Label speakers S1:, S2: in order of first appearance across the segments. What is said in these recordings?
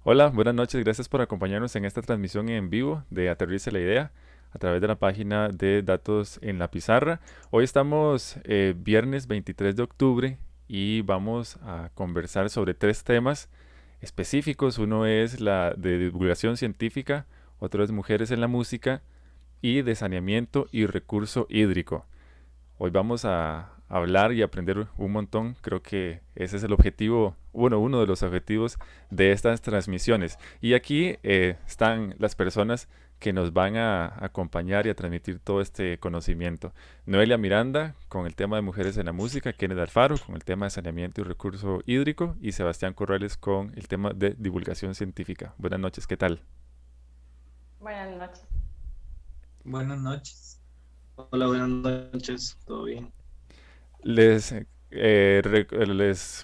S1: Hola, buenas noches. Gracias por acompañarnos en esta transmisión en vivo de Aterriza la Idea a través de la página de Datos en la Pizarra. Hoy estamos viernes 23 de octubre y vamos a conversar sobre tres temas específicos. Uno es la de divulgación científica, otro es mujeres en la música y de saneamiento y recurso hídrico. Hoy vamos a hablar y aprender un montón. Creo que ese es el objetivo, bueno, uno de los objetivos de estas transmisiones. Y aquí están las personas que nos van a acompañar y a transmitir todo este conocimiento. Noelia Miranda con el tema de mujeres en la música, Kenneth Alfaro con el tema de saneamiento y recurso hídrico y Sebastián Corrales con el tema de divulgación científica. Buenas noches, ¿qué tal?
S2: Buenas noches.
S3: Buenas noches. Hola, buenas noches. ¿Todo bien?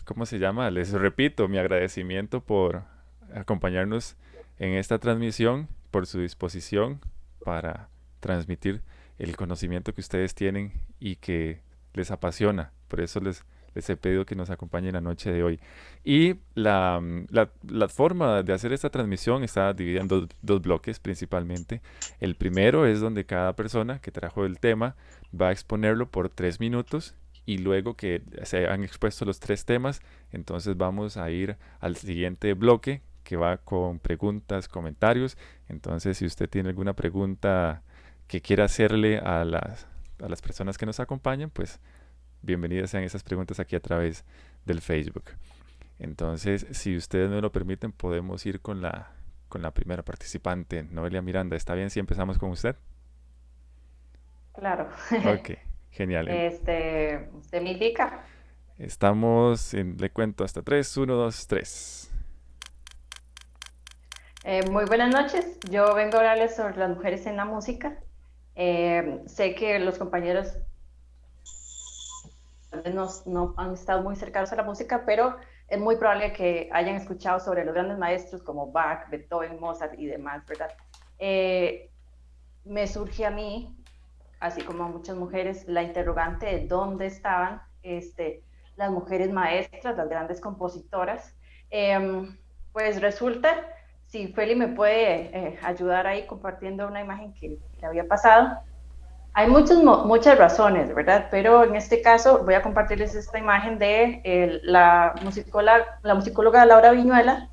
S1: ¿Cómo se llama? Les repito mi agradecimiento por acompañarnos en esta transmisión, por su disposición para transmitir el conocimiento que ustedes tienen y que les apasiona. Por eso les he pedido que nos acompañen la noche de hoy. Y la forma de hacer esta transmisión está dividida en dos bloques principalmente. El primero es donde cada persona que trajo el tema va a exponerlo por 3 minutos y luego que se han expuesto los tres temas, entonces vamos a ir al siguiente bloque que va con preguntas, comentarios. Entonces, si usted tiene alguna pregunta que quiera hacerle a las personas que nos acompañan, pues bienvenidas sean esas preguntas aquí a través del Facebook. Entonces, si ustedes me lo permiten, podemos ir con la primera participante, Noelia Miranda. ¿Está bien si empezamos con usted?
S2: Claro.
S1: Ok, genial.
S2: Usted me indica.
S1: Le cuento hasta tres, uno, 2, 3.
S2: Muy buenas noches. Yo vengo a hablarles sobre las mujeres en la música. Sé que los compañeros tal vez no han estado muy cercanos a la música, pero es muy probable que hayan escuchado sobre los grandes maestros como Bach, Beethoven, Mozart y demás, ¿verdad? Eh, Me surge a mí, así como a muchas mujeres, la interrogante de dónde estaban las mujeres maestras, las grandes compositoras. Eh, pues resulta, si Feli me puede ayudar ahí compartiendo una imagen que le había pasado, hay muchas razones, ¿verdad? Pero en este caso voy a compartirles esta imagen de la musicóloga Laura Viñuela.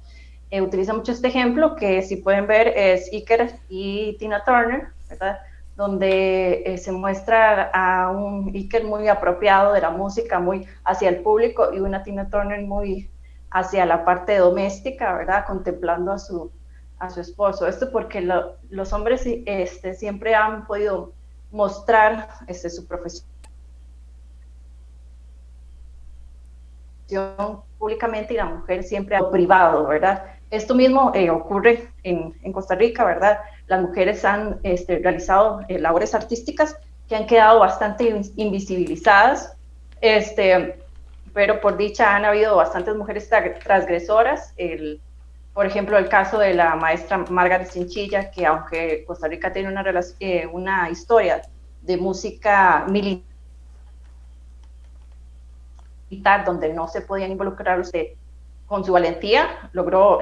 S2: Utiliza mucho este ejemplo, que si pueden ver es Iker y Tina Turner, ¿verdad? Donde se muestra a un Iker muy apropiado de la música, muy hacia el público, y una Tina Turner muy hacia la parte doméstica, ¿verdad? Contemplando a su esposo. Esto porque los hombres siempre han podido mostrar su profesión públicamente y la mujer siempre a lo privado, ¿verdad? Esto mismo ocurre en Costa Rica, ¿verdad? Las mujeres han realizado labores artísticas que han quedado bastante invisibilizadas, pero por dicha han habido bastantes mujeres transgresoras. Por ejemplo, el caso de la maestra Margaret Chinchilla, que aunque Costa Rica tiene una historia de música militar, donde no se podían involucrar usted con su valentía, logró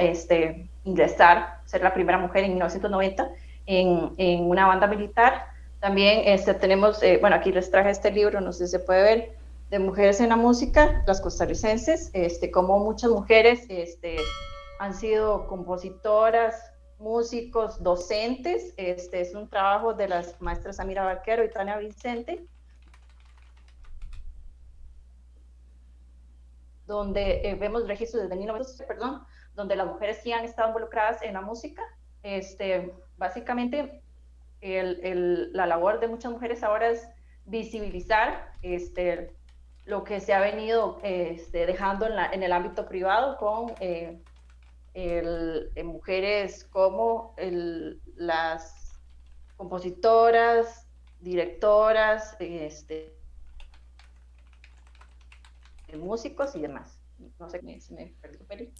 S2: ingresar, ser la primera mujer en 1990 en una banda militar. También tenemos, bueno, aquí les traje este libro, no sé si se puede ver, de mujeres en la música, las costarricenses, como muchas mujeres han sido compositoras, músicos, docentes. Este es un trabajo de las maestras Amira Barquero y Tania Vicente, donde vemos registros desde 1900, perdón, donde las mujeres sí han estado involucradas en la música. Básicamente, la labor de muchas mujeres ahora es visibilizar lo que se ha venido dejando en el ámbito privado con mujeres como las compositoras, directoras, músicos y demás. No sé si me perdió, Peri.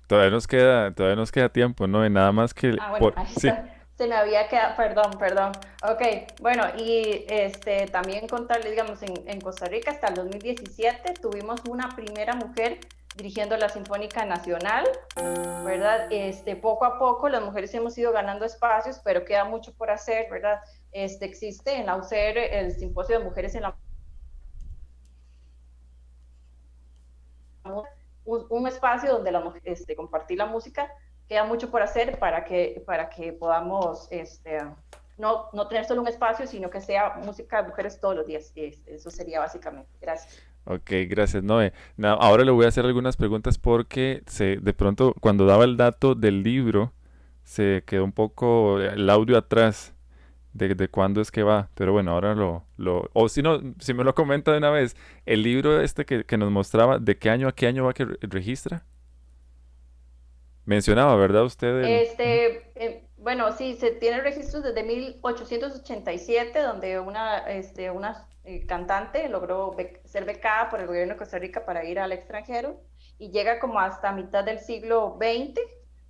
S1: Todavía nos queda tiempo, ¿no? Y nada más que
S2: Bueno, ahí
S1: sí.
S2: está. Se me había quedado, perdón. Ok, bueno, y también contarles, digamos, en Costa Rica hasta el 2017 tuvimos una primera mujer dirigiendo la Sinfónica Nacional, ¿verdad? Poco a poco las mujeres hemos ido ganando espacios, pero queda mucho por hacer, ¿verdad? Existe en la UCR el Simposio de Mujeres en la un espacio donde compartir la música, queda mucho por hacer para que podamos no tener solo un espacio, sino que sea música de mujeres todos los días. Eso sería básicamente. Gracias.
S1: Ok, gracias, Noé. Ahora le voy a hacer algunas preguntas porque de pronto cuando daba el dato del libro se quedó un poco el audio atrás de cuándo es que va. Pero bueno, ahora o si no, si me lo comenta de una vez, el libro que nos mostraba, ¿de qué año a qué año va que registra? Mencionaba, ¿verdad? Usted el... Ujú.
S2: Bueno, sí, se tiene registros desde 1887, donde una cantante logró ser becada por el gobierno de Costa Rica para ir al extranjero y llega como hasta mitad del siglo XX,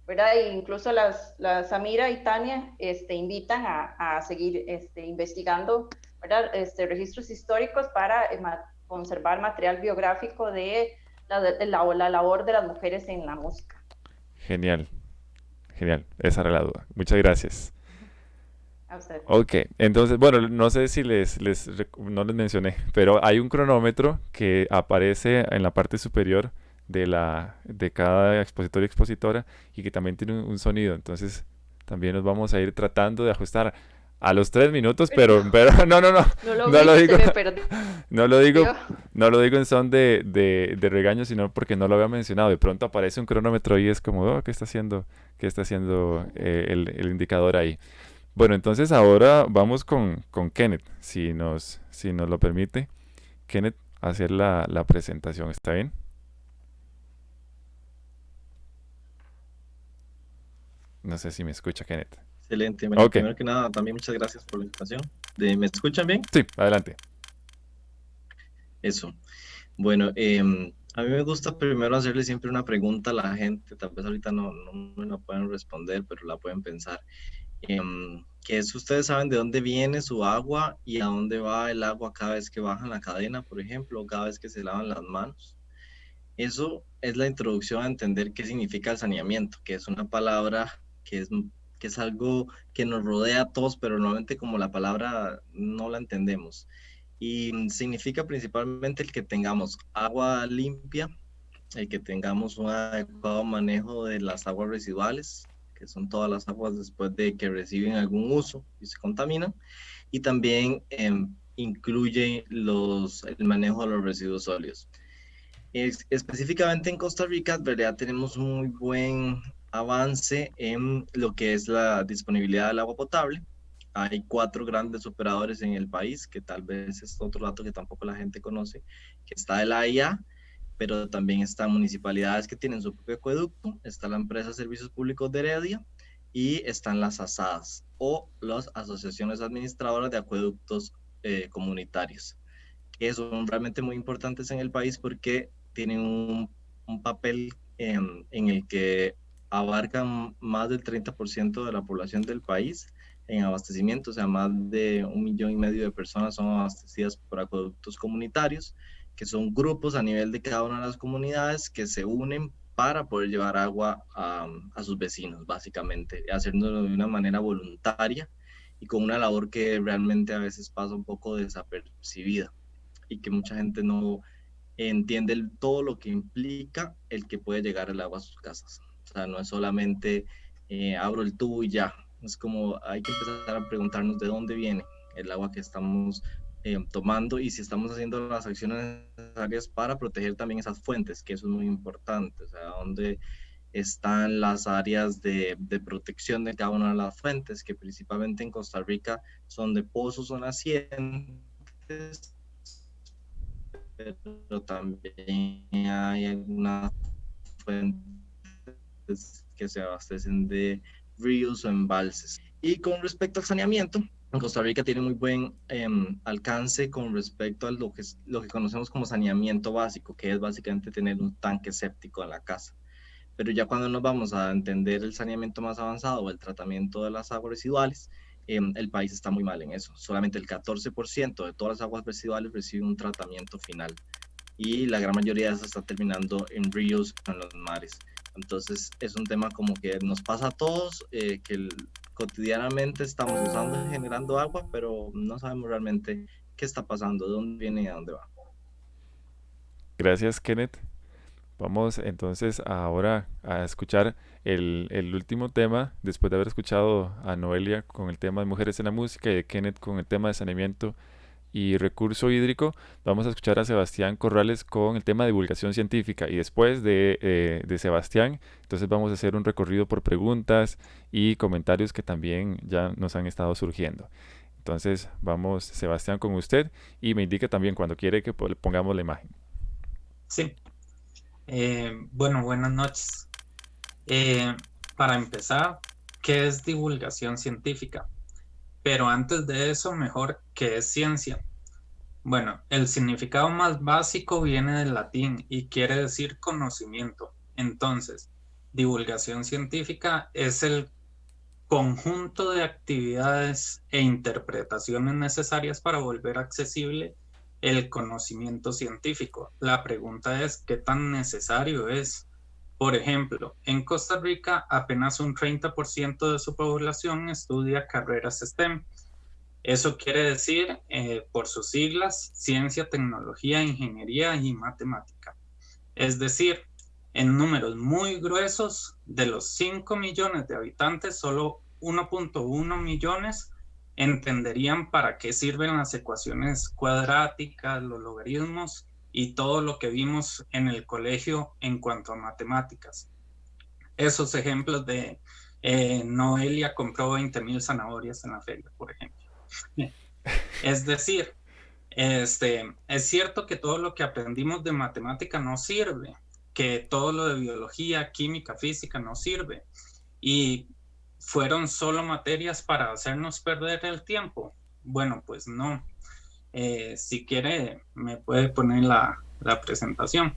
S2: ¿verdad? E incluso las Samira y Tania invitan a seguir investigando, ¿verdad? Registros históricos para conservar material biográfico de la labor de las mujeres en la música.
S1: Genial, genial. Esa era la duda. Muchas gracias.
S2: A usted.
S1: Ok, entonces, bueno, no sé si no les mencioné, pero hay un cronómetro que aparece en la parte superior de cada expositor y expositora y que también tiene un sonido. Entonces, también nos vamos a ir tratando de ajustar a los 3 minutos, pero no, no, no,
S2: No lo
S1: no
S2: vi,
S1: lo
S2: se
S1: digo,
S2: me perdió.
S1: no lo digo, no lo digo en son de regaño, sino porque no lo había mencionado. De pronto aparece un cronómetro y es como, oh, qué está haciendo el indicador ahí? Bueno, entonces ahora vamos con Kenneth, si nos lo permite. Kenneth, hacer la presentación, ¿está bien? No sé si me escucha, Kenneth.
S3: Excelente. Bueno,
S1: Ok,
S3: primero que nada, también muchas gracias por la invitación. ¿Me escuchan bien?
S1: sí, adelante.
S3: Eso. Bueno, a mí me gusta primero hacerle siempre una pregunta a la gente. Tal vez ahorita no me la pueden responder, pero la pueden pensar. Que es, ¿ustedes saben de dónde viene su agua y a dónde va el agua cada vez que bajan la cadena, por ejemplo, o cada vez que se lavan las manos? Eso es la introducción a entender qué significa el saneamiento, que es una palabra que es algo que nos rodea a todos, pero normalmente como la palabra no la entendemos. Y significa principalmente el que tengamos agua limpia, el que tengamos un adecuado manejo de las aguas residuales, que son todas las aguas después de que reciben algún uso y se contaminan, y también incluye el manejo de los residuos sólidos. Específicamente en Costa Rica, en realidad tenemos un muy buen avance en lo que es la disponibilidad del agua potable. Hay 4 grandes operadores en el país, que tal vez es otro dato que tampoco la gente conoce, que está el AIA, pero también están municipalidades que tienen su propio acueducto, está la empresa de Servicios Públicos de Heredia y están las ASADs o las asociaciones administradoras de acueductos comunitarios, que son realmente muy importantes en el país porque tienen un papel en el que abarcan más del 30% de la población del país en abastecimiento, o sea, más de 1,5 millones de personas son abastecidas por acueductos comunitarios, que son grupos a nivel de cada una de las comunidades que se unen para poder llevar agua a sus vecinos, básicamente, haciéndolo de una manera voluntaria y con una labor que realmente a veces pasa un poco desapercibida y que mucha gente no entiende todo lo que implica el que puede llegar el agua a sus casas. O sea, no es solamente abro el tubo y ya. Es como hay que empezar a preguntarnos de dónde viene el agua que estamos tomando y si estamos haciendo las acciones necesarias para proteger también esas fuentes, que eso es muy importante. O sea, dónde están las áreas de protección de cada una de las fuentes, que principalmente en Costa Rica son de pozos o nacientes, pero también hay algunas fuentes que se abastecen de ríos o embalses. Y con respecto al saneamiento, Costa Rica tiene muy buen alcance con respecto a lo que conocemos como saneamiento básico, que es básicamente tener un tanque séptico en la casa. Pero ya cuando nos vamos a entender el saneamiento más avanzado o el tratamiento de las aguas residuales, el país está muy mal en eso. Solamente el 14% de todas las aguas residuales reciben un tratamiento final. y la gran mayoría de eso está terminando en ríos, en los mares. Entonces es un tema como que nos pasa a todos, cotidianamente estamos usando y generando agua, pero no sabemos realmente qué está pasando, de dónde viene y a dónde va.
S1: Gracias, Kenneth. Vamos entonces ahora a escuchar el último tema, después de haber escuchado a Noelia con el tema de mujeres en la música y de Kenneth con el tema de saneamiento y recurso hídrico. Vamos a escuchar a Sebastián Corrales con el tema de divulgación científica y después de Sebastián, entonces vamos a hacer un recorrido por preguntas y comentarios que también ya nos han estado surgiendo. Entonces vamos, Sebastián, con usted y me indica también cuando quiere que pongamos la imagen.
S4: Sí, bueno, buenas noches. Para empezar, ¿qué es divulgación científica? Pero antes de eso, mejor, ¿qué es ciencia? Bueno, el significado más básico viene del latín y quiere decir conocimiento. Entonces, divulgación científica es el conjunto de actividades e interpretaciones necesarias para volver accesible el conocimiento científico. La pregunta es, ¿qué tan necesario es? Por ejemplo, en Costa Rica apenas un 30% de su población estudia carreras STEM. Eso quiere decir, por sus siglas, ciencia, tecnología, ingeniería y matemática. Es decir, en números muy gruesos, de los 5 millones de habitantes, solo 1.1 millones entenderían para qué sirven las ecuaciones cuadráticas, los logaritmos y todo lo que vimos en el colegio en cuanto a matemáticas. Esos ejemplos de Noelia compró 20,000 zanahorias en la feria, por ejemplo. Es decir, es cierto que todo lo que aprendimos de matemática no sirve, que todo lo de biología, química, física no sirve, y fueron solo materias para hacernos perder el tiempo. Bueno, pues no. Si quiere, me puede poner la presentación.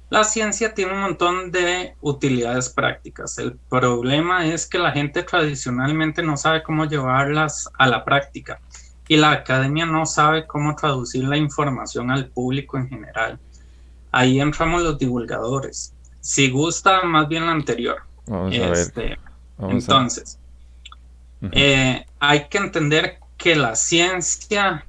S4: La ciencia tiene un montón de utilidades prácticas. El problema es que la gente tradicionalmente no sabe cómo llevarlas a la práctica y la academia no sabe cómo traducir la información al público en general. Ahí entramos los divulgadores. Si gusta, más bien la anterior.
S1: Vamos a ver.
S4: Entonces, hay que entender que la ciencia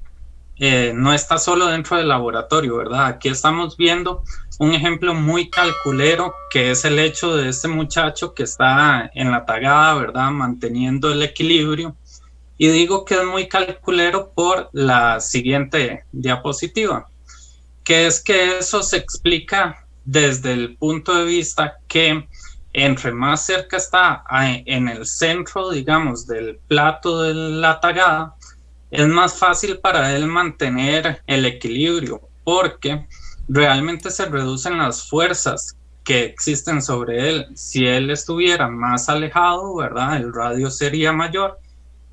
S4: no está solo dentro del laboratorio, ¿verdad? Aquí estamos viendo un ejemplo muy calculero, que es el hecho de este muchacho que está en la tagada, ¿verdad? Manteniendo el equilibrio. Y digo que es muy calculero por la siguiente diapositiva, que es que eso se explica desde el punto de vista que entre más cerca está en el centro, digamos, del plato de la tagada, es más fácil para él mantener el equilibrio, porque realmente se reducen las fuerzas que existen sobre él. Si él estuviera más alejado, ¿verdad? El radio sería mayor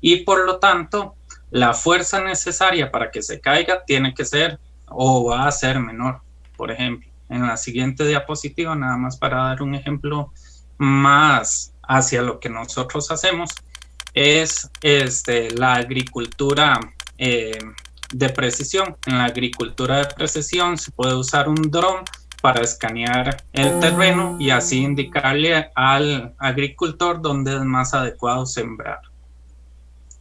S4: y por lo tanto la fuerza necesaria para que se caiga tiene que ser o va a ser menor. Por ejemplo, en la siguiente diapositiva, nada más para dar un ejemplo más hacia lo que nosotros hacemos, es la agricultura de precisión. En la agricultura de precisión se puede usar un dron para escanear el terreno y así indicarle al agricultor dónde es más adecuado sembrar.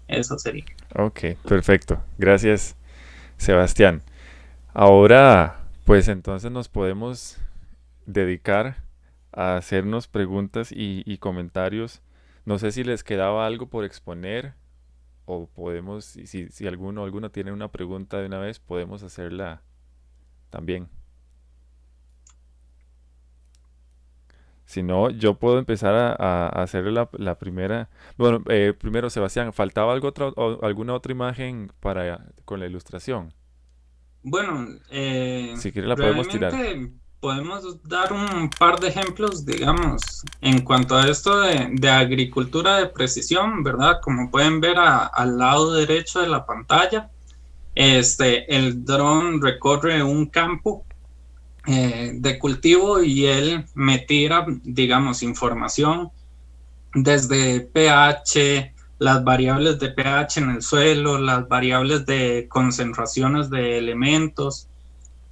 S4: Eso sería.
S1: Ok, perfecto. Gracias, Sebastián. Ahora, pues entonces nos podemos dedicar a hacernos preguntas y comentarios. No sé si les quedaba algo por exponer o podemos, si alguno tiene una pregunta de una vez, podemos hacerla también. Si no, yo puedo empezar a hacerle la primera. Bueno, primero, Sebastián, ¿faltaba alguna otra imagen con la ilustración?
S4: Bueno,
S1: Si quiere la podemos tirar.
S4: realmente podemos dar un par de ejemplos, digamos, en cuanto a esto de agricultura de precisión, ¿verdad? Como pueden ver al lado derecho de la pantalla, el dron recorre un campo de cultivo y él me tira, digamos, información desde pH, las variables de pH en el suelo, las variables de concentraciones de elementos,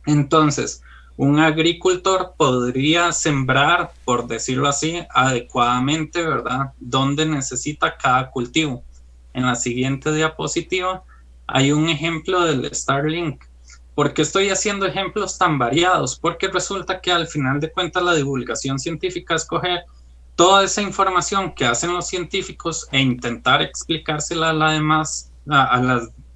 S4: Entonces, un agricultor podría sembrar, por decirlo así, adecuadamente, ¿verdad?, donde necesita cada cultivo. En la siguiente diapositiva hay un ejemplo del Starlink. ¿Por qué estoy haciendo ejemplos tan variados? Porque resulta que al final de cuentas la divulgación científica es coger toda esa información que hacen los científicos e intentar explicársela a las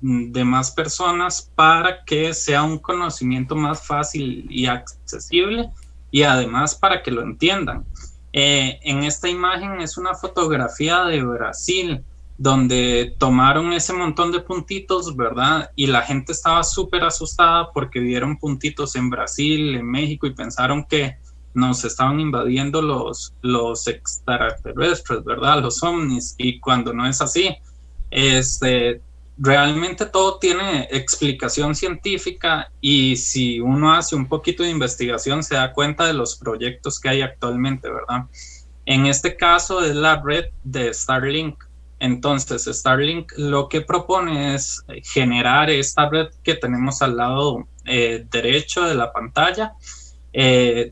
S4: demás personas para que sea un conocimiento más fácil y accesible, y además para que lo entiendan. En esta imagen es una fotografía de Brasil, donde tomaron ese montón de puntitos, ¿verdad? Y la gente estaba súper asustada porque vieron puntitos en Brasil, en México, y pensaron que nos estaban invadiendo los extraterrestres, ¿verdad? Los ovnis, y cuando no es así, realmente todo tiene explicación científica, y si uno hace un poquito de investigación se da cuenta de los proyectos que hay actualmente, ¿verdad? En este caso es la red de Starlink. Entonces, Starlink lo que propone es generar esta red que tenemos al lado derecho de la pantalla,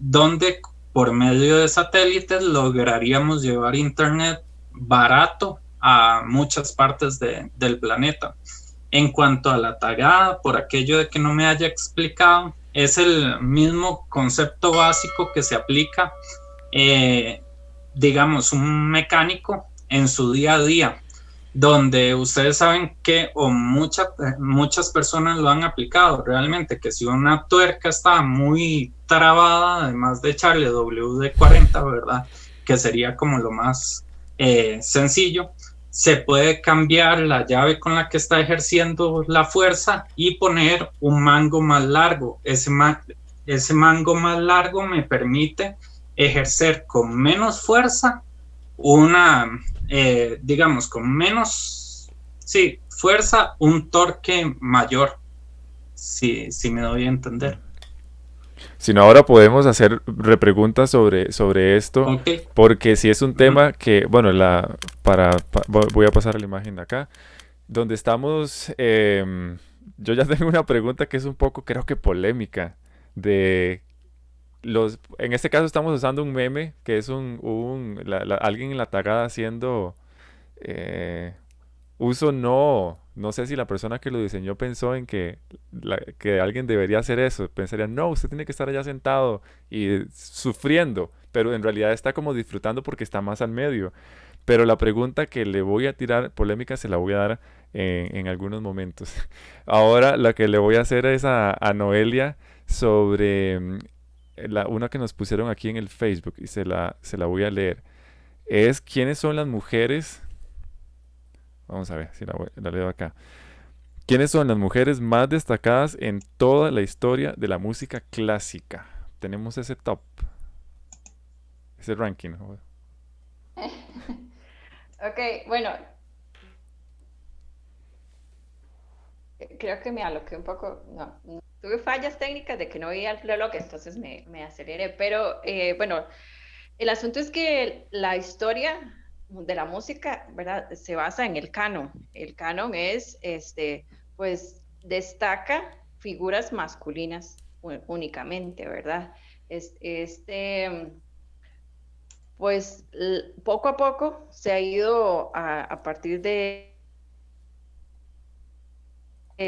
S4: donde por medio de satélites lograríamos llevar internet barato a muchas partes del planeta. En cuanto a la tagada, por aquello de que no me haya explicado, es el mismo concepto básico que se aplica, digamos, un mecánico en su día a día, donde ustedes saben que, o muchas personas lo han aplicado realmente, que si una tuerca está muy trabada, además de echarle WD-40, ¿verdad?, que sería como lo más sencillo, se puede cambiar la llave con la que está ejerciendo la fuerza y poner un mango más largo. Ese mango más largo me permite ejercer con menos fuerza digamos, con menos, sí, fuerza, un torque mayor, si me doy a entender.
S1: Si no, ahora podemos hacer repreguntas sobre esto,
S4: Okay.
S1: porque si es un tema que, bueno, voy a pasar a la imagen de acá, donde estamos, yo ya tengo una pregunta que es un poco, creo que polémica, en este caso estamos usando un meme, que es alguien en la tagada haciendo eh, uso, no sé si la persona que lo diseñó pensó en que alguien debería hacer eso. Pensaría, no, usted tiene que estar allá sentado y sufriendo, pero en realidad está como disfrutando porque está más al medio. Pero la pregunta que le voy a tirar polémica se la voy a dar en algunos momentos. Ahora la que le voy a hacer es a Noelia sobre una que nos pusieron aquí en el Facebook, y se la voy a leer. Es, ¿quiénes son las mujeres? Vamos a ver si la leo acá. ¿Quiénes son las mujeres más destacadas en toda la historia de la música clásica? Tenemos ese top, ese ranking, ¿no?
S2: Ok, bueno, creo que me aloqué un poco, no, tuve fallas técnicas de que no veía el reloj, entonces me aceleré, pero bueno, el asunto es que la historia de la música, ¿verdad?, se basa en el canon. El canon es, pues, destaca figuras masculinas únicamente, ¿verdad? Pues, poco a poco se ha ido a partir de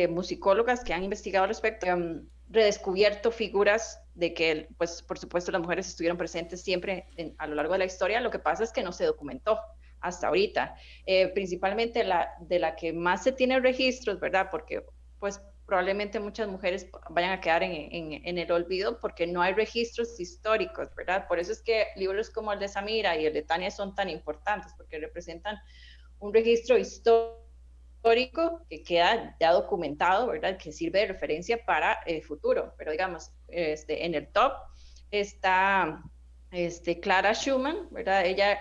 S2: musicólogas que han investigado al respecto, han redescubierto figuras de que, pues, por supuesto, las mujeres estuvieron presentes siempre a lo largo de la historia. Lo que pasa es que no se documentó hasta ahorita. Principalmente de la que más se tiene registros, ¿verdad? Porque, pues, probablemente muchas mujeres vayan a quedar en el olvido porque no hay registros históricos, ¿verdad? Por eso es que libros como el de Samira y el de Tania son tan importantes, porque representan un registro histórico que queda ya documentado, ¿verdad?, que sirve de referencia para el futuro. Pero digamos, en el top está Clara Schumann, ¿verdad? Ella,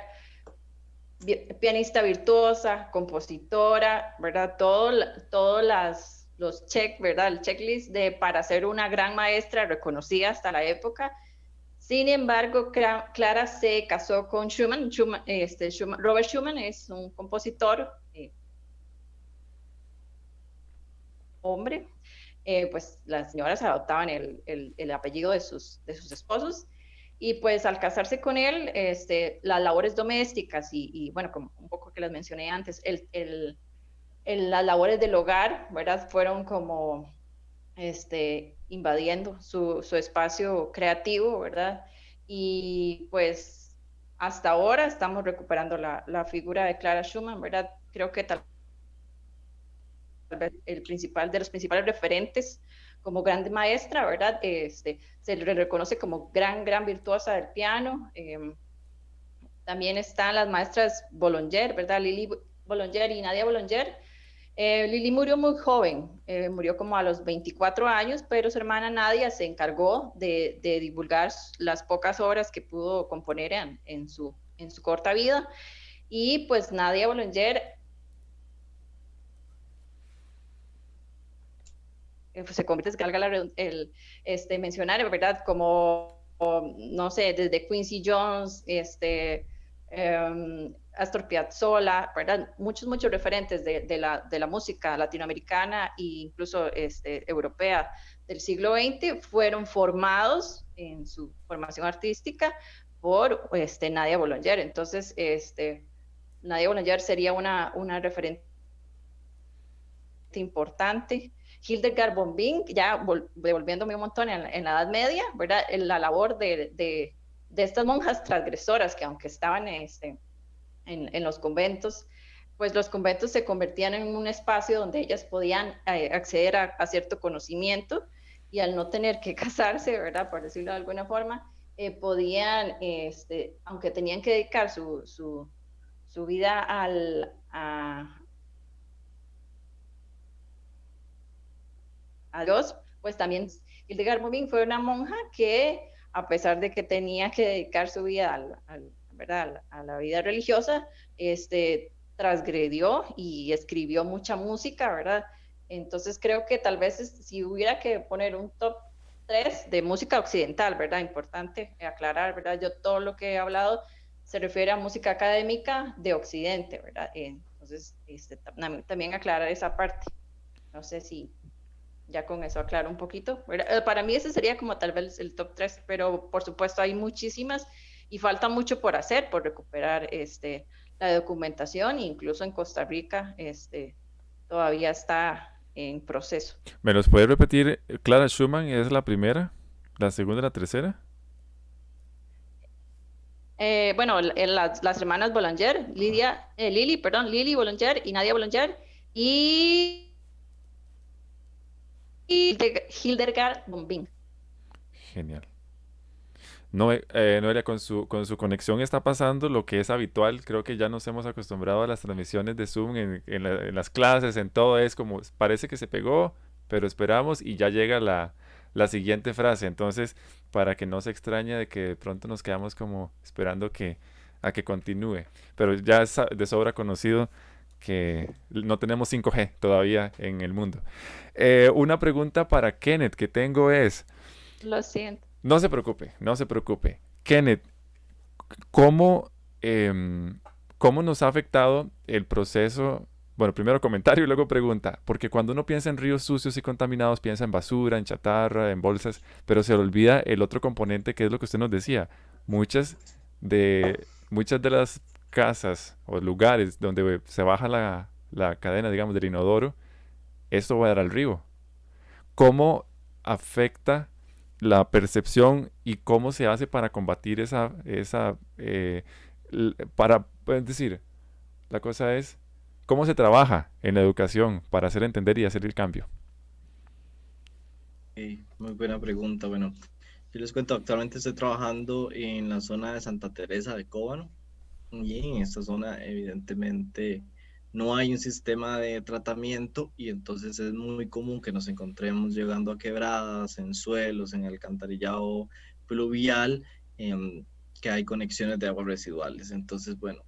S2: pianista virtuosa, compositora, ¿verdad? Todos los ¿verdad?, el checklist para ser una gran maestra reconocida hasta la época. Sin embargo, Clara se casó con Schumann. Robert Schumann es un compositor hombre, pues las señoras adoptaban el apellido de sus esposos. Y pues al casarse con él, las labores domésticas y bueno, como un poco que las mencioné antes, las labores del hogar, ¿verdad? Fueron como invadiendo su espacio creativo, ¿verdad? Y pues hasta ahora estamos recuperando la figura de Clara Schumann, ¿verdad? Creo que tal vez de los principales referentes como grande maestra, ¿verdad? Se le reconoce como gran virtuosa del piano. También están las maestras Boulanger, ¿verdad? Lili Boulanger y Nadia Boulanger. Lili murió muy joven, murió como a los 24 años, pero su hermana Nadia se encargó de divulgar las pocas obras que pudo componer en su corta vida. Y pues Nadia Boulanger se convierte, mencionar, ¿verdad? Como, no sé, desde Quincy Jones, Astor Piazzolla, ¿verdad? Muchos referentes de la música latinoamericana e incluso europea del siglo XX fueron formados en su formación artística por Nadia Boulanger. Entonces, Nadia Boulanger sería una referente importante. Hildegard von Bingen, ya devolviéndome un montón en la Edad Media, ¿verdad? La labor de estas monjas transgresoras que aunque estaban en los conventos, pues los conventos se convertían en un espacio donde ellas podían acceder a cierto conocimiento y al no tener que casarse, ¿verdad? Por decirlo de alguna forma, podían, aunque tenían que dedicar su vida a Dios, pues también Hildegard von Bingen fue una monja que, a pesar de que tenía que dedicar su vida ¿verdad? a la vida religiosa, transgredió y escribió mucha música, ¿verdad? Entonces creo que tal vez si hubiera que poner un top 3 de música occidental, ¿verdad? Importante aclarar, ¿verdad? Yo todo lo que he hablado se refiere a música académica de Occidente, ¿verdad? Entonces, también aclarar esa parte. No sé si ya con eso aclaro un poquito. Para mí ese sería como tal vez el top 3, pero por supuesto hay muchísimas y falta mucho por hacer, por recuperar la documentación, incluso en Costa Rica todavía está en proceso.
S1: ¿Me los puede repetir? Clara Schumann es la primera, la segunda y la tercera.
S2: Bueno, las hermanas Boulanger, Lili Boulanger y Nadia Boulanger y Hildegard von Bingen.
S1: Genial. Noelia, con su conexión está pasando lo que es habitual. Creo que ya nos hemos acostumbrado a las transmisiones de Zoom en las clases, en todo. Es como, parece que se pegó, pero esperamos y ya llega la siguiente frase. Entonces, para que no se extrañe de que de pronto nos quedamos como esperando a que continúe. Pero ya es de sobra conocido que no tenemos 5G todavía en el mundo. Una pregunta para Kenneth que tengo es...
S2: Lo siento.
S1: No se preocupe, no se preocupe. Kenneth, ¿cómo, cómo nos ha afectado el proceso? Bueno, primero comentario y luego pregunta, porque cuando uno piensa en ríos sucios y contaminados, piensa en basura, en chatarra, en bolsas, pero se le olvida el otro componente que es lo que usted nos decía. Muchas muchas de las casas o lugares donde se baja la cadena, digamos, del inodoro, esto va a dar al río. ¿Cómo afecta la percepción y cómo se hace para combatir es decir, la cosa es cómo se trabaja en la educación para hacer entender y hacer el cambio?
S3: Muy buena pregunta. Bueno, yo les cuento, actualmente estoy trabajando en la zona de Santa Teresa de Cóbano y en esta zona evidentemente no hay un sistema de tratamiento y entonces es muy común que nos encontremos llegando a quebradas, en suelos, en alcantarillado pluvial, que hay conexiones de aguas residuales. Entonces, bueno,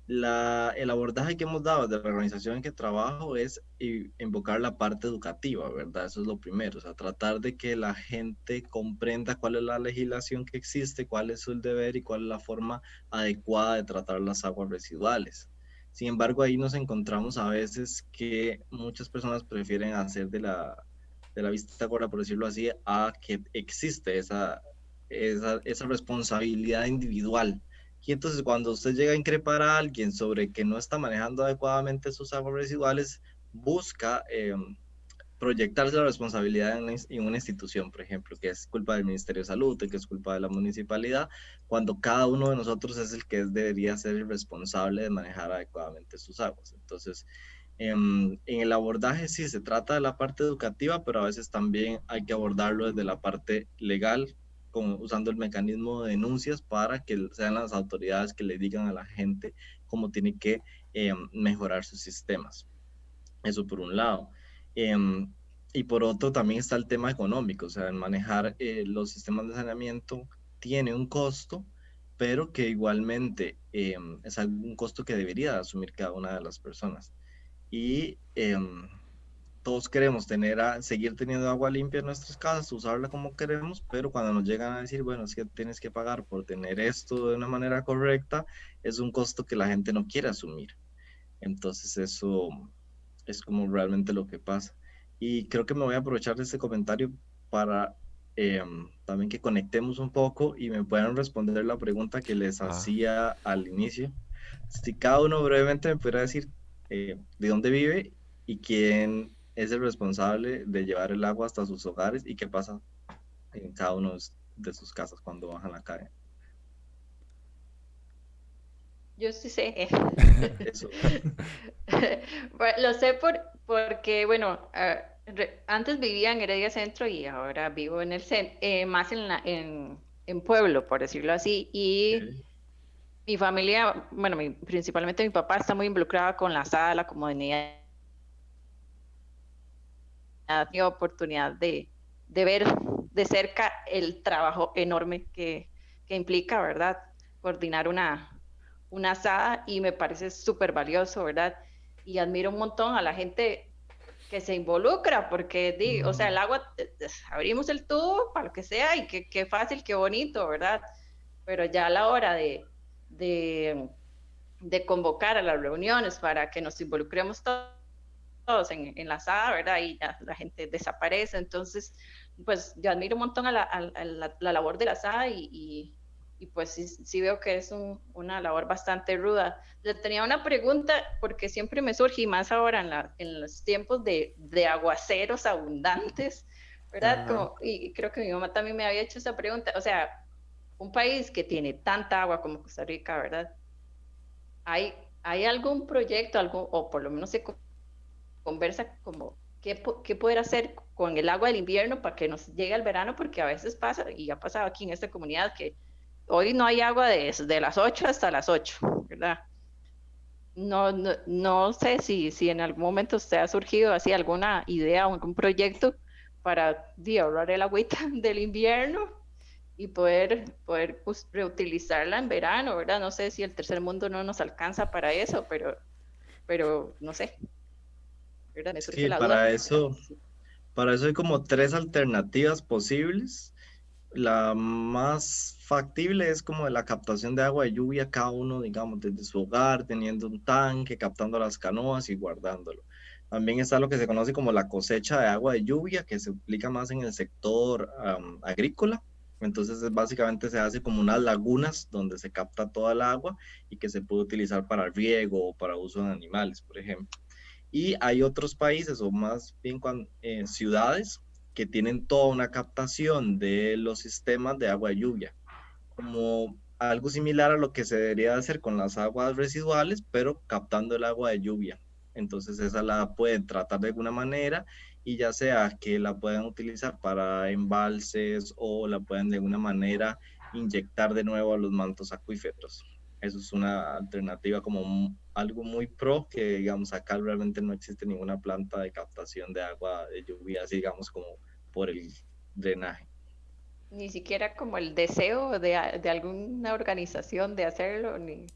S3: el abordaje que hemos dado de la organización en que trabajo es invocar la parte educativa, ¿verdad? Eso es lo primero, o sea, tratar de que la gente comprenda cuál es la legislación que existe, cuál es su deber y cuál es la forma adecuada de tratar las aguas residuales. Sin embargo, ahí nos encontramos a veces que muchas personas prefieren hacer de la vista gorda, por decirlo así, a que existe esa responsabilidad individual. Y entonces cuando usted llega a increpar a alguien sobre que no está manejando adecuadamente sus aguas residuales, busca proyectarse la responsabilidad en una institución, por ejemplo, que es culpa del Ministerio de Salud, que es culpa de la municipalidad, cuando cada uno de nosotros es el que debería ser el responsable de manejar adecuadamente sus aguas. Entonces, en el abordaje sí se trata de la parte educativa, pero a veces también hay que abordarlo desde la parte legal, usando el mecanismo de denuncias para que sean las autoridades que le digan a la gente cómo tiene que mejorar sus sistemas. Eso por un lado. Y por otro también está el tema económico, o sea, el manejar los sistemas de saneamiento tiene un costo, pero que igualmente es un costo que debería asumir cada una de las personas. Y todos queremos seguir teniendo agua limpia en nuestras casas, usarla como queremos, pero cuando nos llegan a decir, bueno, es que tienes que pagar por tener esto de una manera correcta, es un costo que la gente no quiere asumir. Entonces eso es como realmente lo que pasa. Y creo que me voy a aprovechar de este comentario para también que conectemos un poco y me puedan responder la pregunta que les
S1: Ah,
S3: hacía al inicio. Si cada uno brevemente me pudiera decir de dónde vive y quién es el responsable de llevar el agua hasta sus hogares y qué pasa en cada uno de sus casas cuando bajan la calle.
S2: Yo sí sé.
S3: Eso.
S2: Bueno, lo sé porque, bueno, antes vivía en Heredia Centro y ahora vivo en el más en pueblo, por decirlo así. Y
S3: Okay.
S2: mi familia, bueno, principalmente mi papá está muy involucrado con la sala, la comunidad, tenido oportunidad de ver de cerca el trabajo enorme que implica, ¿verdad? Coordinar una asada y me parece súper valioso, ¿verdad? Y admiro un montón a la gente que se involucra, porque, o sea, el agua, abrimos el tubo para lo que sea y qué fácil, qué bonito, ¿verdad? Pero ya a la hora de, de convocar a las reuniones para que nos involucremos todos en la asada, ¿verdad? Y ya la gente desaparece. Entonces, pues yo admiro un montón la labor de la asada y pues sí veo que es una labor bastante ruda. Le tenía una pregunta porque siempre me surge, y más ahora en los tiempos de aguaceros abundantes, ¿verdad?
S1: ajá.
S2: Y creo que mi mamá también me había hecho esa pregunta. O sea, un país que tiene tanta agua como Costa Rica, ¿verdad? ¿Hay, hay algún proyecto, o por lo menos se conversa como qué poder hacer con el agua del invierno para que nos llegue el verano? Porque a veces pasa, y ha pasado aquí en esta comunidad, que hoy no hay agua de las 8 hasta las 8, ¿verdad? No sé si en algún momento usted ha surgido así alguna idea o algún proyecto para ahorrar el agüita del invierno y poder pues, reutilizarla en verano, ¿verdad? No sé si el tercer mundo no nos alcanza para eso, pero no sé, ¿verdad? Me surge
S3: Sí,
S2: la duda.
S3: para eso hay como tres alternativas posibles. La más factible es como de la captación de agua de lluvia, cada uno, digamos, desde su hogar, teniendo un tanque, captando las canoas y guardándolo. También está lo que se conoce como la cosecha de agua de lluvia, que se aplica más en el sector agrícola. Entonces, básicamente se hace como unas lagunas donde se capta toda el agua y que se puede utilizar para riego o para uso en animales, por ejemplo. Y hay otros países, o más bien ciudades, que tienen toda una captación de los sistemas de agua de lluvia, como algo similar a lo que se debería hacer con las aguas residuales, pero captando el agua de lluvia. Entonces esa la pueden tratar de alguna manera y ya sea que la puedan utilizar para embalses o la puedan de alguna manera inyectar de nuevo a los mantos acuíferos. Eso es una alternativa como algo muy pro, que digamos acá realmente no existe ninguna planta de captación de agua de lluvia, así digamos como por el drenaje.
S2: Ni siquiera como el deseo de alguna organización de hacerlo, ni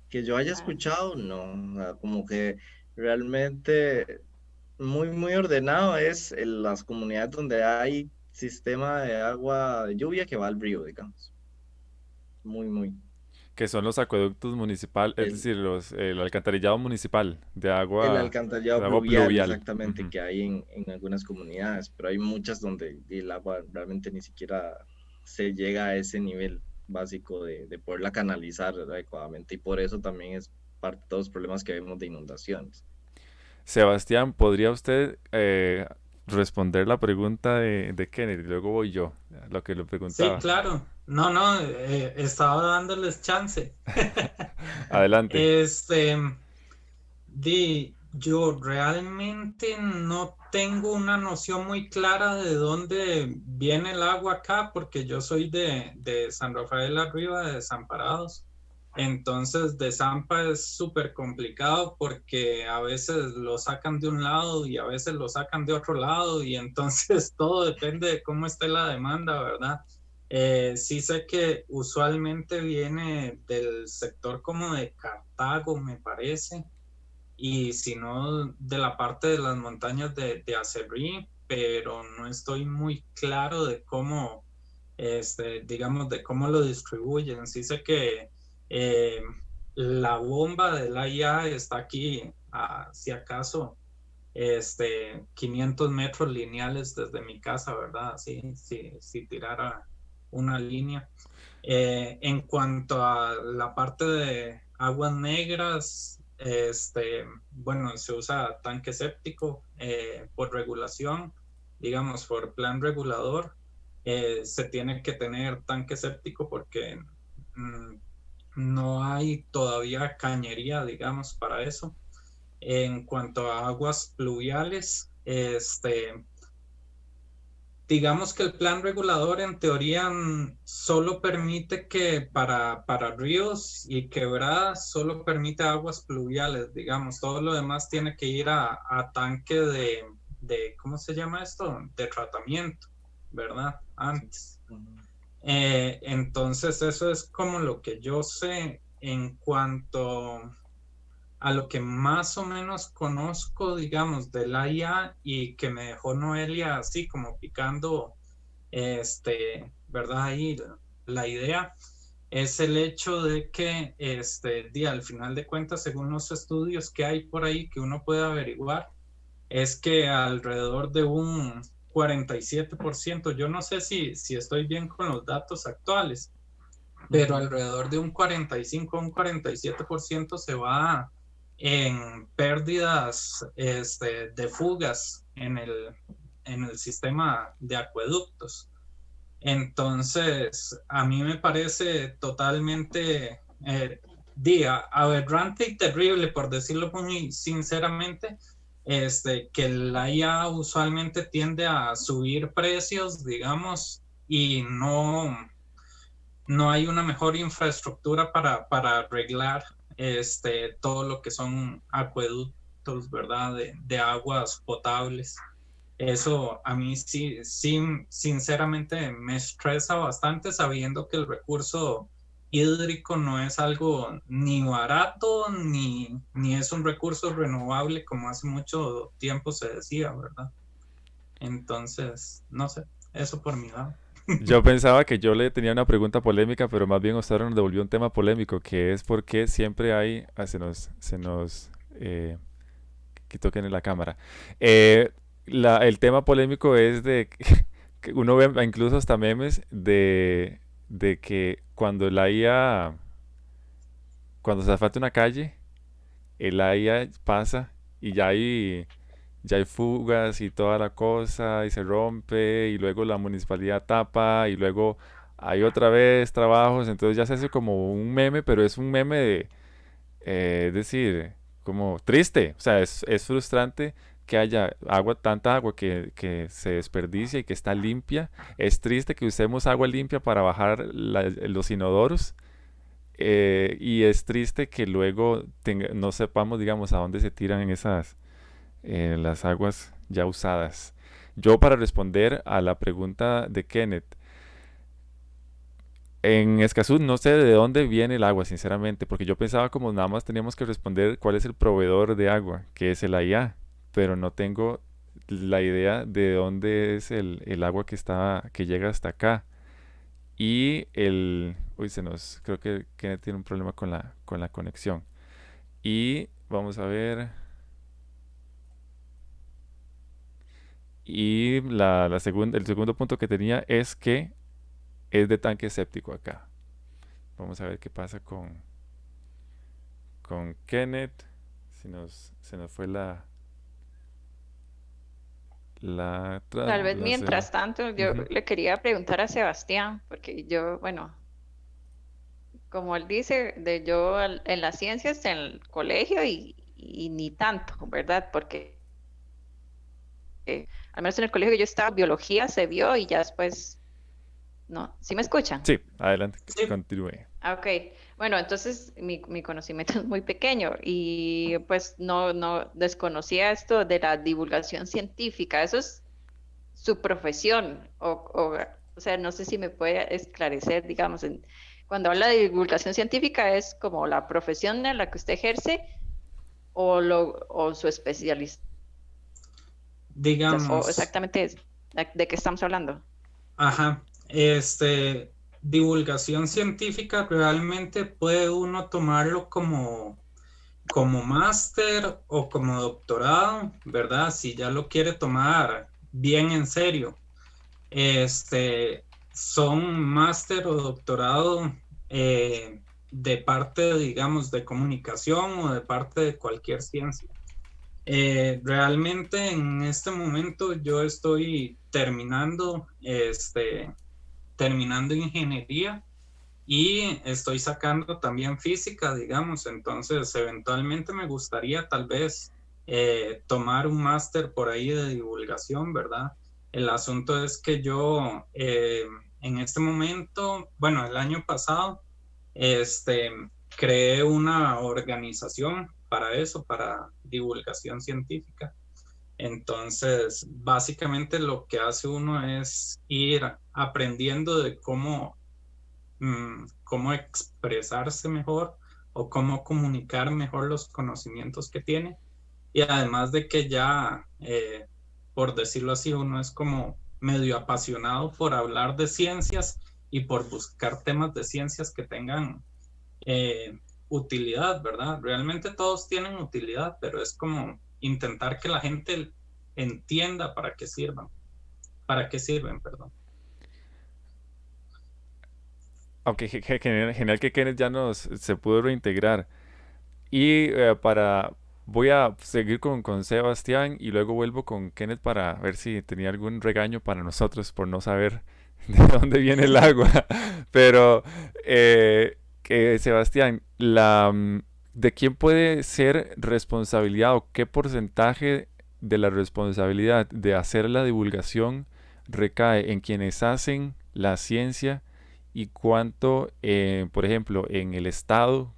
S3: Que yo haya
S2: nada.
S3: escuchado, no, o sea, como que realmente muy ordenado es en las comunidades donde hay sistema de agua de lluvia que va al río, digamos. Muy.
S1: Que son los acueductos municipales, es
S3: El,
S1: decir, el alcantarillado municipal
S3: el
S1: de
S3: alcantarillado
S1: agua
S3: pluvial,
S1: pluvial.
S3: exactamente,
S1: Ujú.
S3: que hay en algunas comunidades, pero hay muchas donde el agua realmente ni siquiera se llega a ese nivel básico de poderla canalizar adecuadamente, y por eso también es parte de todos los problemas que vemos de inundaciones.
S1: Sebastián, ¿podría usted responder la pregunta de Kennedy? Luego voy yo, lo que le
S4: Sí,
S1: preguntaba.
S4: claro. No, no, estaba dándoles chance.
S1: Adelante.
S4: Este, yo realmente no tengo una noción muy clara de dónde viene el agua acá, porque yo soy de San Rafael Arriba, de Desamparados. Entonces, de Zampa es súper complicado porque a veces lo sacan de un lado y a veces lo sacan de otro lado, y entonces todo depende de cómo esté la demanda, ¿verdad? Sí sé que usualmente viene del sector como de Cartago, me parece, y si no de la parte de las montañas de Acerrí, pero no estoy muy claro de cómo, digamos, de cómo lo distribuyen. Sí sé que eh, la bomba del AIA está aquí, si acaso, 500 metros lineales desde mi casa, ¿verdad? Si tirara una línea. En cuanto a la parte de aguas negras, bueno, se usa tanque séptico por regulación, digamos, por plan regulador. Se tiene que tener tanque séptico porque mm, no hay todavía cañería, digamos, para eso. En cuanto a aguas pluviales, digamos que el plan regulador en teoría solo permite que para ríos y quebradas solo permite aguas pluviales, digamos, todo lo demás tiene que ir a tanque ¿cómo se llama esto? De tratamiento, ¿verdad?
S3: Sí.
S4: Antes.
S3: Ujú.
S4: Entonces eso es como lo que yo sé en cuanto a lo que más o menos conozco, digamos, del IA, y que me dejó Noelia así como picando, ¿verdad? Ahí la idea es el hecho de que, al final de cuentas, según los estudios que hay por ahí que uno puede averiguar, es que alrededor de un 47%, yo no sé si estoy bien con los datos actuales, pero
S3: Ujú.
S4: alrededor de un 45 a un 47% se va en pérdidas, de fugas en el sistema de acueductos. Entonces, a mí me parece totalmente aberrante y terrible, por decirlo muy sinceramente, que la IA usualmente tiende a subir precios, digamos, y no hay una mejor infraestructura para arreglar todo lo que son acueductos, ¿verdad? De aguas potables. Eso a mí sí, sinceramente me estresa bastante, sabiendo que el recurso hídrico no es algo ni barato ni es un recurso renovable como hace mucho tiempo se decía, ¿verdad? Entonces, no sé, eso por mi lado.
S1: Yo pensaba que yo le tenía una pregunta polémica, pero más bien usted nos devolvió un tema polémico, que es por qué siempre hay... quitó que en la cámara. Eh, el tema polémico es de que uno ve incluso hasta memes de que cuando la IA, cuando se asfalta una calle, el IA pasa y ya hay fugas y toda la cosa y se rompe y luego la municipalidad tapa y luego hay otra vez trabajos, entonces ya se hace como un meme, pero es un meme de, es decir, como triste, o sea, es frustrante que haya agua, tanta agua que se desperdicia y que está limpia, es triste que usemos agua limpia para bajar los inodoros. Y es triste que luego no sepamos, digamos, a dónde se tiran las aguas ya usadas. Yo para responder a la pregunta de Kenneth, en Escazú no sé de dónde viene el agua, sinceramente, porque yo pensaba como nada más teníamos que responder cuál es el proveedor de agua, que es el AIA, pero no tengo la idea de dónde es el agua que llega hasta acá. Y uy, creo que Kenneth tiene un problema con la conexión. Y vamos a ver. Y el segundo punto que tenía es que es de tanque séptico acá. Vamos a ver qué pasa con Kenneth. Se nos fue
S2: Tal vez
S1: la
S2: mientras tanto, yo
S1: Ujú.
S2: le quería preguntar a Sebastián, porque yo, bueno, como él dice, en las ciencias, en el colegio y ni tanto, ¿verdad? Porque al menos en el colegio que yo estaba, biología se vio y ya después, no, ¿sí me escuchan?
S1: Sí, adelante,
S4: Sí,
S1: continúe.
S2: Ah, ok, bueno, entonces mi conocimiento es muy pequeño y pues no desconocía esto de la divulgación científica. Eso es su profesión o sea, no sé si me puede esclarecer, digamos, cuando habla de divulgación científica es como la profesión en la que usted ejerce o su especialización, o
S4: digamos,
S2: exactamente es, de qué estamos hablando.
S4: ajá, divulgación científica realmente puede uno tomarlo como máster o como doctorado, ¿verdad? Si ya lo quiere tomar bien en serio. Son máster o doctorado de parte, digamos, de comunicación o de parte de cualquier ciencia. Realmente en este momento yo estoy terminando ingeniería y estoy sacando también física, digamos, entonces eventualmente me gustaría tal vez tomar un máster por ahí de divulgación, ¿verdad? El asunto es que yo en este momento, bueno, el año pasado, este, creé una organización para eso, para divulgación científica. Entonces, básicamente lo que hace uno es ir aprendiendo de cómo expresarse mejor o cómo comunicar mejor los conocimientos que tiene. Y además de que ya, por decirlo así, uno es como medio apasionado por hablar de ciencias y por buscar temas de ciencias que tengan utilidad, ¿verdad? Realmente todos tienen utilidad, pero es como intentar que la gente entienda para qué sirven, perdón.
S1: Aunque genial que Kenneth ya se pudo reintegrar. Y voy a seguir con Sebastián y luego vuelvo con Kenneth para ver si tenía algún regaño para nosotros por no saber de dónde viene el agua. Pero, Sebastián, ¿de quién puede ser responsabilidad o qué porcentaje de la responsabilidad de hacer la divulgación recae en quienes hacen la ciencia y cuánto, por ejemplo, en el Estado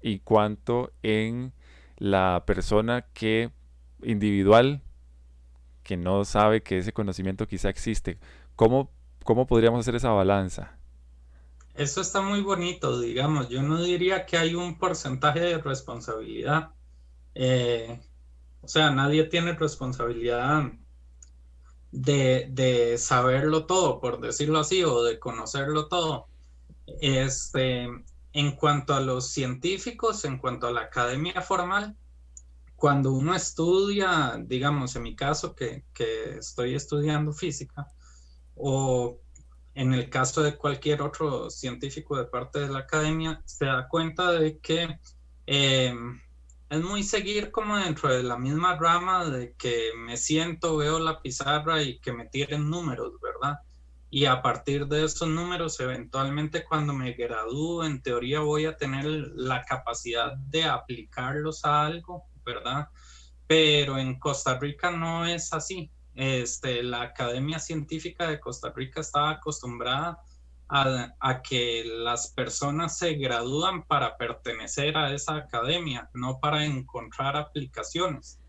S1: y cuánto en la persona individual que no sabe que ese conocimiento quizá existe? ¿Cómo, cómo podríamos hacer esa balanza?
S4: Eso está muy bonito, digamos. Yo no diría que hay un porcentaje de responsabilidad. Eh, o sea, nadie tiene responsabilidad de saberlo todo, por decirlo así, o de conocerlo todo. Este, en cuanto a los científicos, en cuanto a la academia formal, cuando uno estudia, digamos, en mi caso, que estoy estudiando física, o en el caso de cualquier otro científico de parte de la academia, se da cuenta de que eh, es muy seguir como dentro de la misma rama de que me siento, veo la pizarra y que me tiren números, ¿verdad? Y a partir de esos números, eventualmente cuando me gradúo, en teoría voy a tener la capacidad de aplicarlos a algo, ¿verdad? Pero en Costa Rica no es así. La Academia Científica de Costa Rica estaba acostumbrada a que las personas se gradúan para pertenecer a esa academia, no para encontrar aplicaciones.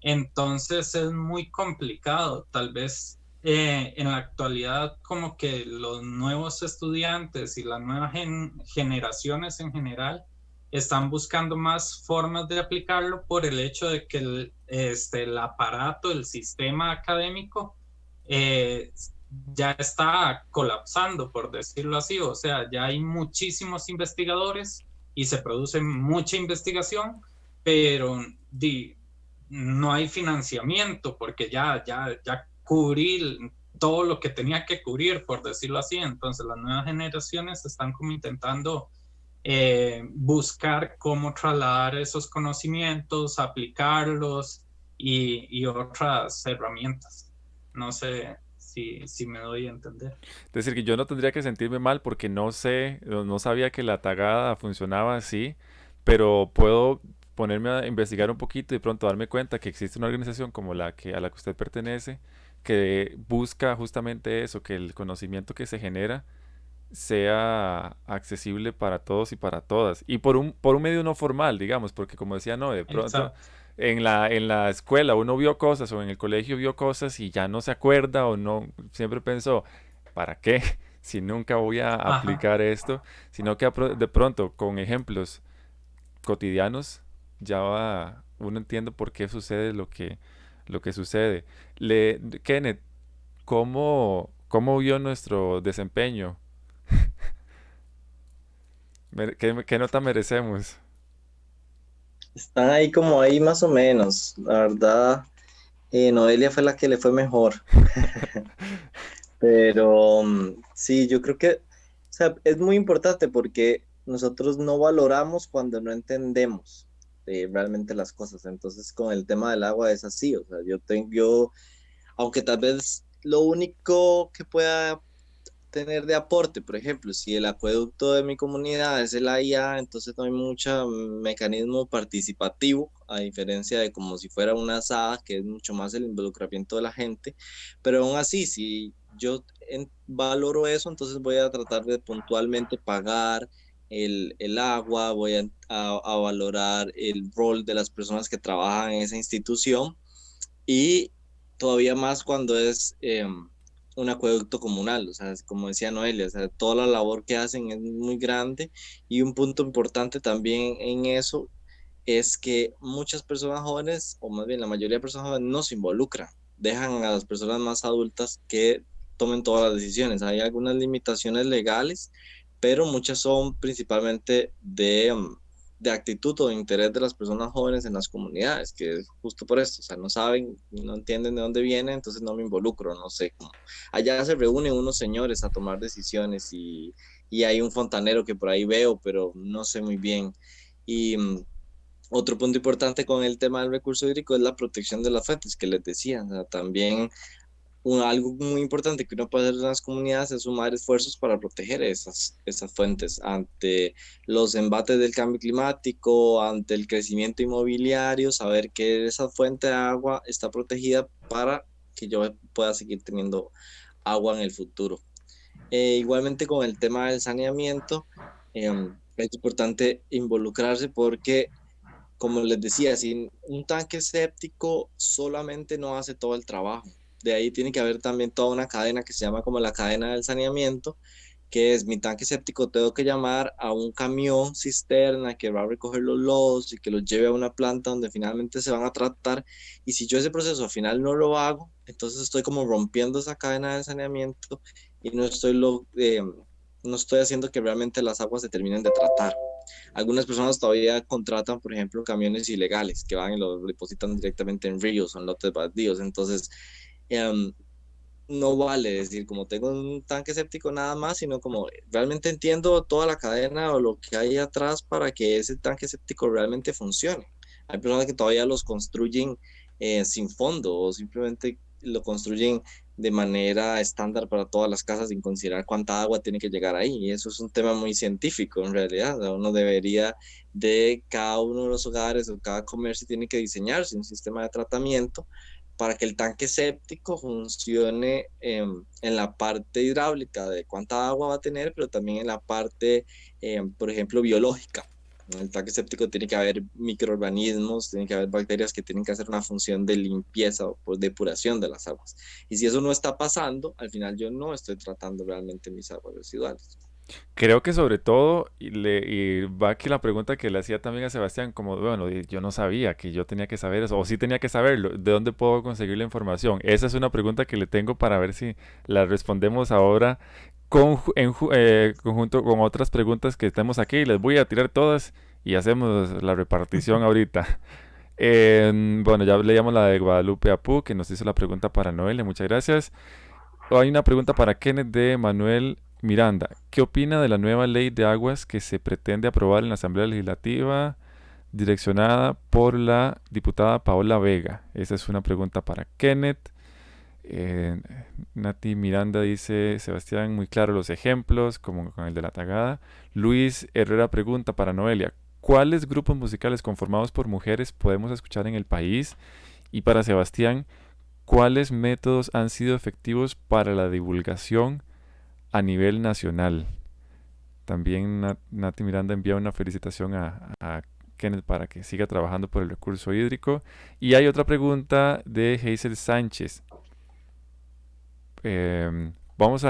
S4: Entonces es muy complicado. Tal vez en la actualidad como que los nuevos estudiantes y las nuevas generaciones en general están buscando más formas de aplicarlo por el hecho de que el aparato, el sistema académico ya está colapsando, por decirlo así. O sea, ya hay muchísimos investigadores y se produce mucha investigación, pero no hay financiamiento porque ya cubrí todo lo que tenía que cubrir, por decirlo así. Entonces las nuevas generaciones están como intentando buscar cómo trasladar esos conocimientos, aplicarlos y otras herramientas. No sé si me doy a entender.
S1: Es decir, que yo no tendría que sentirme mal porque no sé, no sabía que la tagada funcionaba así, pero puedo ponerme a investigar un poquito y pronto darme cuenta que existe una organización como la que a la que usted pertenece que busca justamente eso, que el conocimiento que se genera sea accesible para todos y para todas. Y por un medio no formal, digamos, porque como decía, no, de pronto
S4: Exacto.
S1: en la escuela uno vio cosas o en el colegio vio cosas y ya no se acuerda o no, siempre pensó, ¿para qué? Si nunca voy a
S4: Ajá.
S1: aplicar esto, sino que de pronto con ejemplos cotidianos ya uno entiende por qué sucede lo que sucede. Kenneth, ¿cómo vio nuestro desempeño? ¿Qué nota merecemos?
S3: Están ahí como ahí más o menos. La verdad, Noelia fue la que le fue mejor. Pero sí, yo creo que, o sea, es muy importante porque nosotros no valoramos cuando no entendemos realmente las cosas. Entonces, con el tema del agua es así. O sea, aunque tal vez lo único que pueda tener de aporte, por ejemplo, si el acueducto de mi comunidad es el AIA, entonces no hay mucho mecanismo participativo, a diferencia de como si fuera una asada, que es mucho más el involucramiento de la gente, pero aún así, si yo valoro eso, entonces voy a tratar de puntualmente pagar el agua, voy a valorar el rol de las personas que trabajan en esa institución y todavía más cuando es un acueducto comunal, o sea, como decía Noelia, o sea, toda la labor que hacen es muy grande y un punto importante también en eso es que muchas personas jóvenes, o más bien la mayoría de personas jóvenes, no se involucran, dejan a las personas más adultas que tomen todas las decisiones. Hay algunas limitaciones legales, pero muchas son principalmente de actitud o de interés de las personas jóvenes en las comunidades, que es justo por esto, o sea, no saben, no entienden de dónde viene, entonces no me involucro, no sé. Allá se reúnen unos señores a tomar decisiones y hay un fontanero que por ahí veo, pero no sé muy bien. Y otro punto importante con el tema del recurso hídrico es la protección de las fuentes que les decía. O sea, también algo muy importante que uno puede hacer en las comunidades es sumar esfuerzos para proteger esas fuentes ante los embates del cambio climático, ante el crecimiento inmobiliario, saber que esa fuente de agua está protegida para que yo pueda seguir teniendo agua en el futuro. Igualmente con el tema del saneamiento, es importante involucrarse porque como les decía, si un tanque séptico solamente no hace todo el trabajo. De ahí tiene que haber también toda una cadena que se llama como la cadena del saneamiento, que es mi tanque séptico, tengo que llamar a un camión cisterna que va a recoger los lodos y que los lleve a una planta donde finalmente se van a tratar. Y si yo ese proceso al final no lo hago, entonces estoy como rompiendo esa cadena de saneamiento y no estoy haciendo que realmente las aguas se terminen de tratar. Algunas personas todavía contratan, por ejemplo, camiones ilegales que van y los depositan directamente en ríos o en lotes baldíos. Entonces, um, no vale decir como tengo un tanque séptico nada más, sino como realmente entiendo toda la cadena o lo que hay atrás para que ese tanque séptico realmente funcione. Hay personas que todavía los construyen sin fondo o simplemente lo construyen de manera estándar para todas las casas sin considerar cuánta agua tiene que llegar ahí. Y eso es un tema muy científico en realidad. O sea, uno debería de cada uno de los hogares o cada comercio tiene que diseñarse un sistema de tratamiento para que el tanque séptico funcione en la parte hidráulica de cuánta agua va a tener, pero también en la parte, por ejemplo, biológica. En el tanque séptico tiene que haber microorganismos, tiene que haber bacterias que tienen que hacer una función de limpieza o pues, depuración de las aguas. Y si eso no está pasando, al final yo no estoy tratando realmente mis aguas residuales.
S1: Creo que sobre todo, y va aquí la pregunta que le hacía también a Sebastián, como, bueno, yo no sabía que yo tenía que saber eso, o sí tenía que saberlo, ¿de dónde puedo conseguir la información? Esa es una pregunta que le tengo para ver si la respondemos ahora conjunto con otras preguntas que tenemos aquí. Les voy a tirar todas y hacemos la repartición ahorita. Bueno, ya leíamos la de Guadalupe Apu, que nos hizo la pregunta para Noelia, muchas gracias. Hay una pregunta para Kenneth de Manuel Miranda. ¿Qué opina de la nueva ley de aguas que se pretende aprobar en la Asamblea Legislativa direccionada por la diputada Paola Vega? Esa es una pregunta para Kenneth. Eh, Nati Miranda dice, Sebastián, muy claro los ejemplos, como con el de la tagada. Luis Herrera pregunta para Noelia, ¿cuáles grupos musicales conformados por mujeres podemos escuchar en el país? Y para Sebastián, ¿cuáles métodos han sido efectivos para la divulgación a nivel nacional? También Nati Miranda envía una felicitación a Kenneth para que siga trabajando por el recurso hídrico. Y hay otra pregunta de Hazel Sánchez. Vamos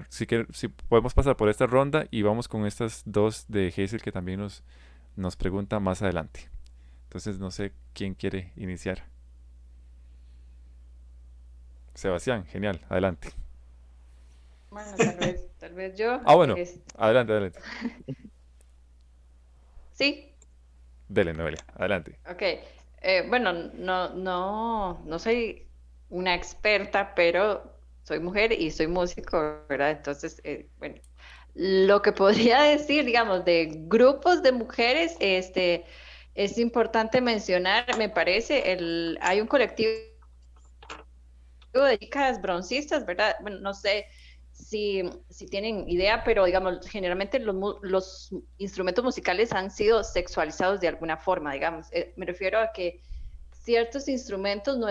S1: si podemos pasar por esta ronda y vamos con estas dos de Hazel que también nos pregunta más adelante. Entonces no sé quién quiere iniciar. Sebastián, genial, adelante.
S2: Bueno, tal vez yo.
S1: Ah, bueno, adelante, adelante.
S2: Sí,
S1: Dele, Noelia, adelante.
S2: ok. Bueno, no soy una experta, pero soy mujer y soy músico, ¿verdad? Entonces, bueno, lo que podría decir, digamos, de grupos de mujeres, es importante mencionar, me parece, hay un colectivo de chicas broncistas, ¿verdad? Bueno, no sé si tienen idea, pero digamos, generalmente los instrumentos musicales han sido sexualizados de alguna forma, digamos. Me refiero a que ciertos instrumentos no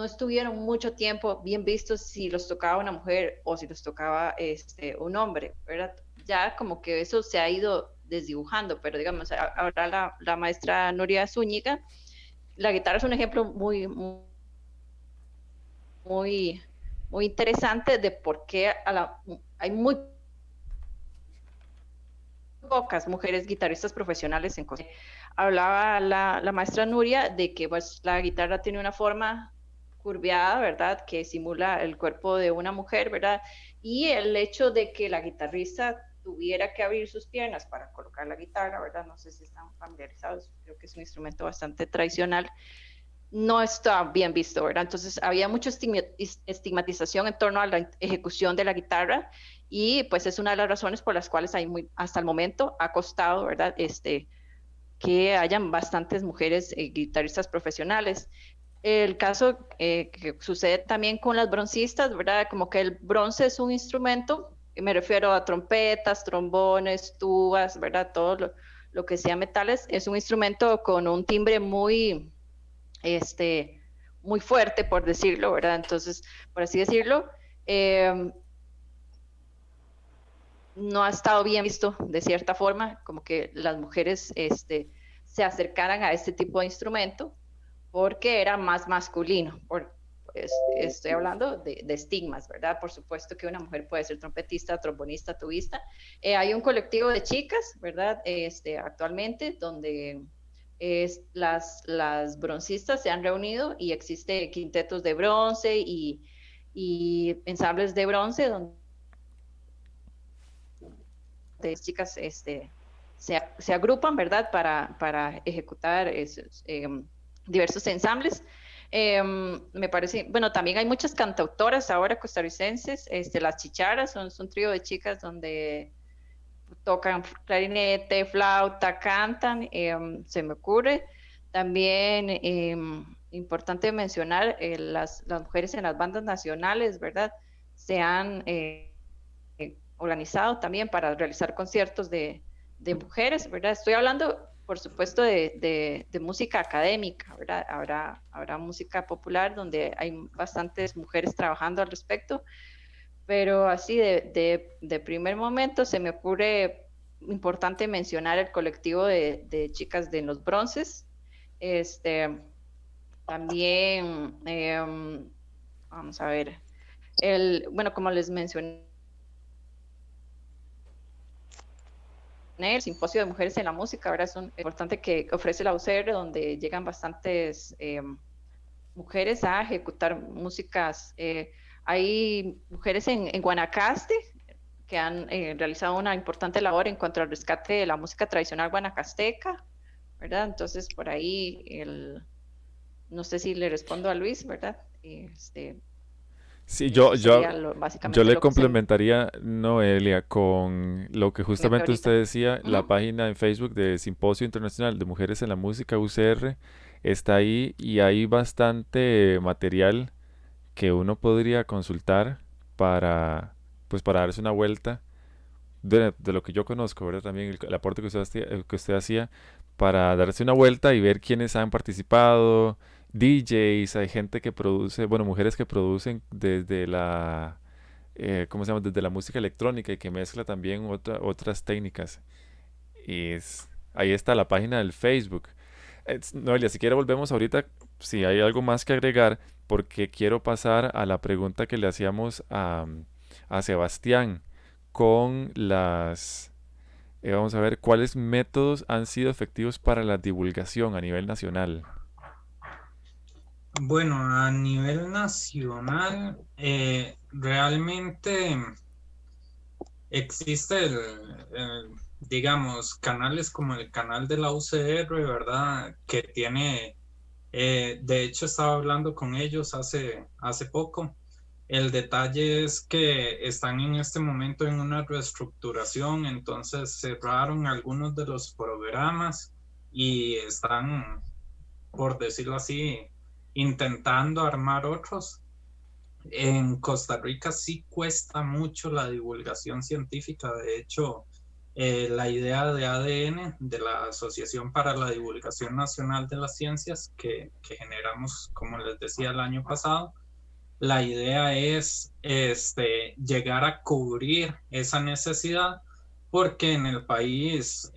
S2: estuvieron mucho tiempo bien vistos si los tocaba una mujer o si los tocaba un hombre, ¿verdad? Ya como que eso se ha ido desdibujando, pero digamos, ahora la maestra Nuria Zúñiga, la guitarra es un ejemplo muy, muy interesante de por qué hay muy pocas mujeres guitarristas profesionales en Costa Rica. Hablaba la maestra Nuria de que pues, la guitarra tiene una forma curveada, ¿verdad? Que simula el cuerpo de una mujer, ¿verdad? Y el hecho de que la guitarrista tuviera que abrir sus piernas para colocar la guitarra, ¿verdad? No sé si están familiarizados, creo que es un instrumento bastante tradicional, no está bien visto, ¿verdad? Entonces había mucha estigmatización en torno a la ejecución de la guitarra y pues es una de las razones por las cuales hasta el momento ha costado, ¿verdad? Que hayan bastantes mujeres guitarristas profesionales. El caso que sucede también con las broncistas, ¿verdad? Como que el bronce es un instrumento, me refiero a trompetas, trombones, tubas, ¿verdad? Todo lo que sea metales, es un instrumento con un timbre muy fuerte, por decirlo, ¿verdad? Entonces, por así decirlo, no ha estado bien visto de cierta forma, como que las mujeres se acercaran a este tipo de instrumento porque era más masculino. Estoy hablando de estigmas, ¿verdad? Por supuesto que una mujer puede ser trompetista, trombonista, tubista. Hay un colectivo de chicas, ¿verdad? Actualmente, donde las broncistas se han reunido y existe quintetos de bronce y ensambles de bronce donde las chicas se agrupan, ¿verdad? Para ejecutar diversos ensambles. Me parece, bueno, también hay muchas cantautoras ahora costarricenses, las Chicharas son un trío de chicas donde tocan clarinete, flauta, cantan, se me ocurre. También importante mencionar las mujeres en las bandas nacionales, ¿verdad? Se han organizado también para realizar conciertos de mujeres, ¿verdad? Estoy hablando, por supuesto, de música académica, ¿verdad? Habrá música popular donde hay bastantes mujeres trabajando al respecto, pero así de primer momento se me ocurre importante mencionar el colectivo de chicas de los bronces. También, vamos a ver, bueno, como les mencioné el Simposio de Mujeres en la Música, ¿verdad? Es un importante que ofrece la UCR, donde llegan bastantes mujeres a ejecutar músicas. Hay mujeres en Guanacaste que han realizado una importante labor en cuanto al rescate de la música tradicional guanacasteca, ¿verdad? Entonces, por ahí, no sé si le respondo a Luis, ¿verdad?
S1: Sí,
S2: Eso sería
S1: yo
S2: básicamente
S1: le
S2: lo que se
S1: complementaría, Noelia, con lo que
S2: mete
S1: justamente
S2: ahorita.
S1: usted decía,
S2: Uh
S1: la
S2: -huh.
S1: página en Facebook de Simposio Internacional de Mujeres en la Música, UCR, está ahí y hay bastante material que uno podría consultar para, pues, para darse una vuelta de lo que yo conozco, ¿verdad? También el aporte que usted hacía para darse una vuelta y ver quiénes han participado, DJs, hay gente que produce, bueno, mujeres que producen desde la, ¿cómo se llama? Desde la música electrónica y que mezcla también otras técnicas. Ahí está la página del Facebook. Noelia, si quiere volvemos ahorita, si hay algo más que agregar, porque quiero pasar a la pregunta que le hacíamos a Sebastián con vamos a ver, ¿cuáles métodos han sido efectivos para la divulgación a nivel nacional?
S4: Bueno, a nivel nacional, realmente existe digamos, canales como el canal de la UCR, ¿verdad? Que tiene, de hecho estaba hablando con ellos hace poco. El detalle es que están en este momento en una reestructuración, entonces cerraron algunos de los programas y están, por decirlo así, intentando armar otros. En Costa Rica sí cuesta mucho la divulgación científica. De hecho, la idea de ADN, de la Asociación para la Divulgación Nacional de las Ciencias, que generamos, como les decía, el año pasado, la idea es llegar a cubrir esa necesidad, porque en el país,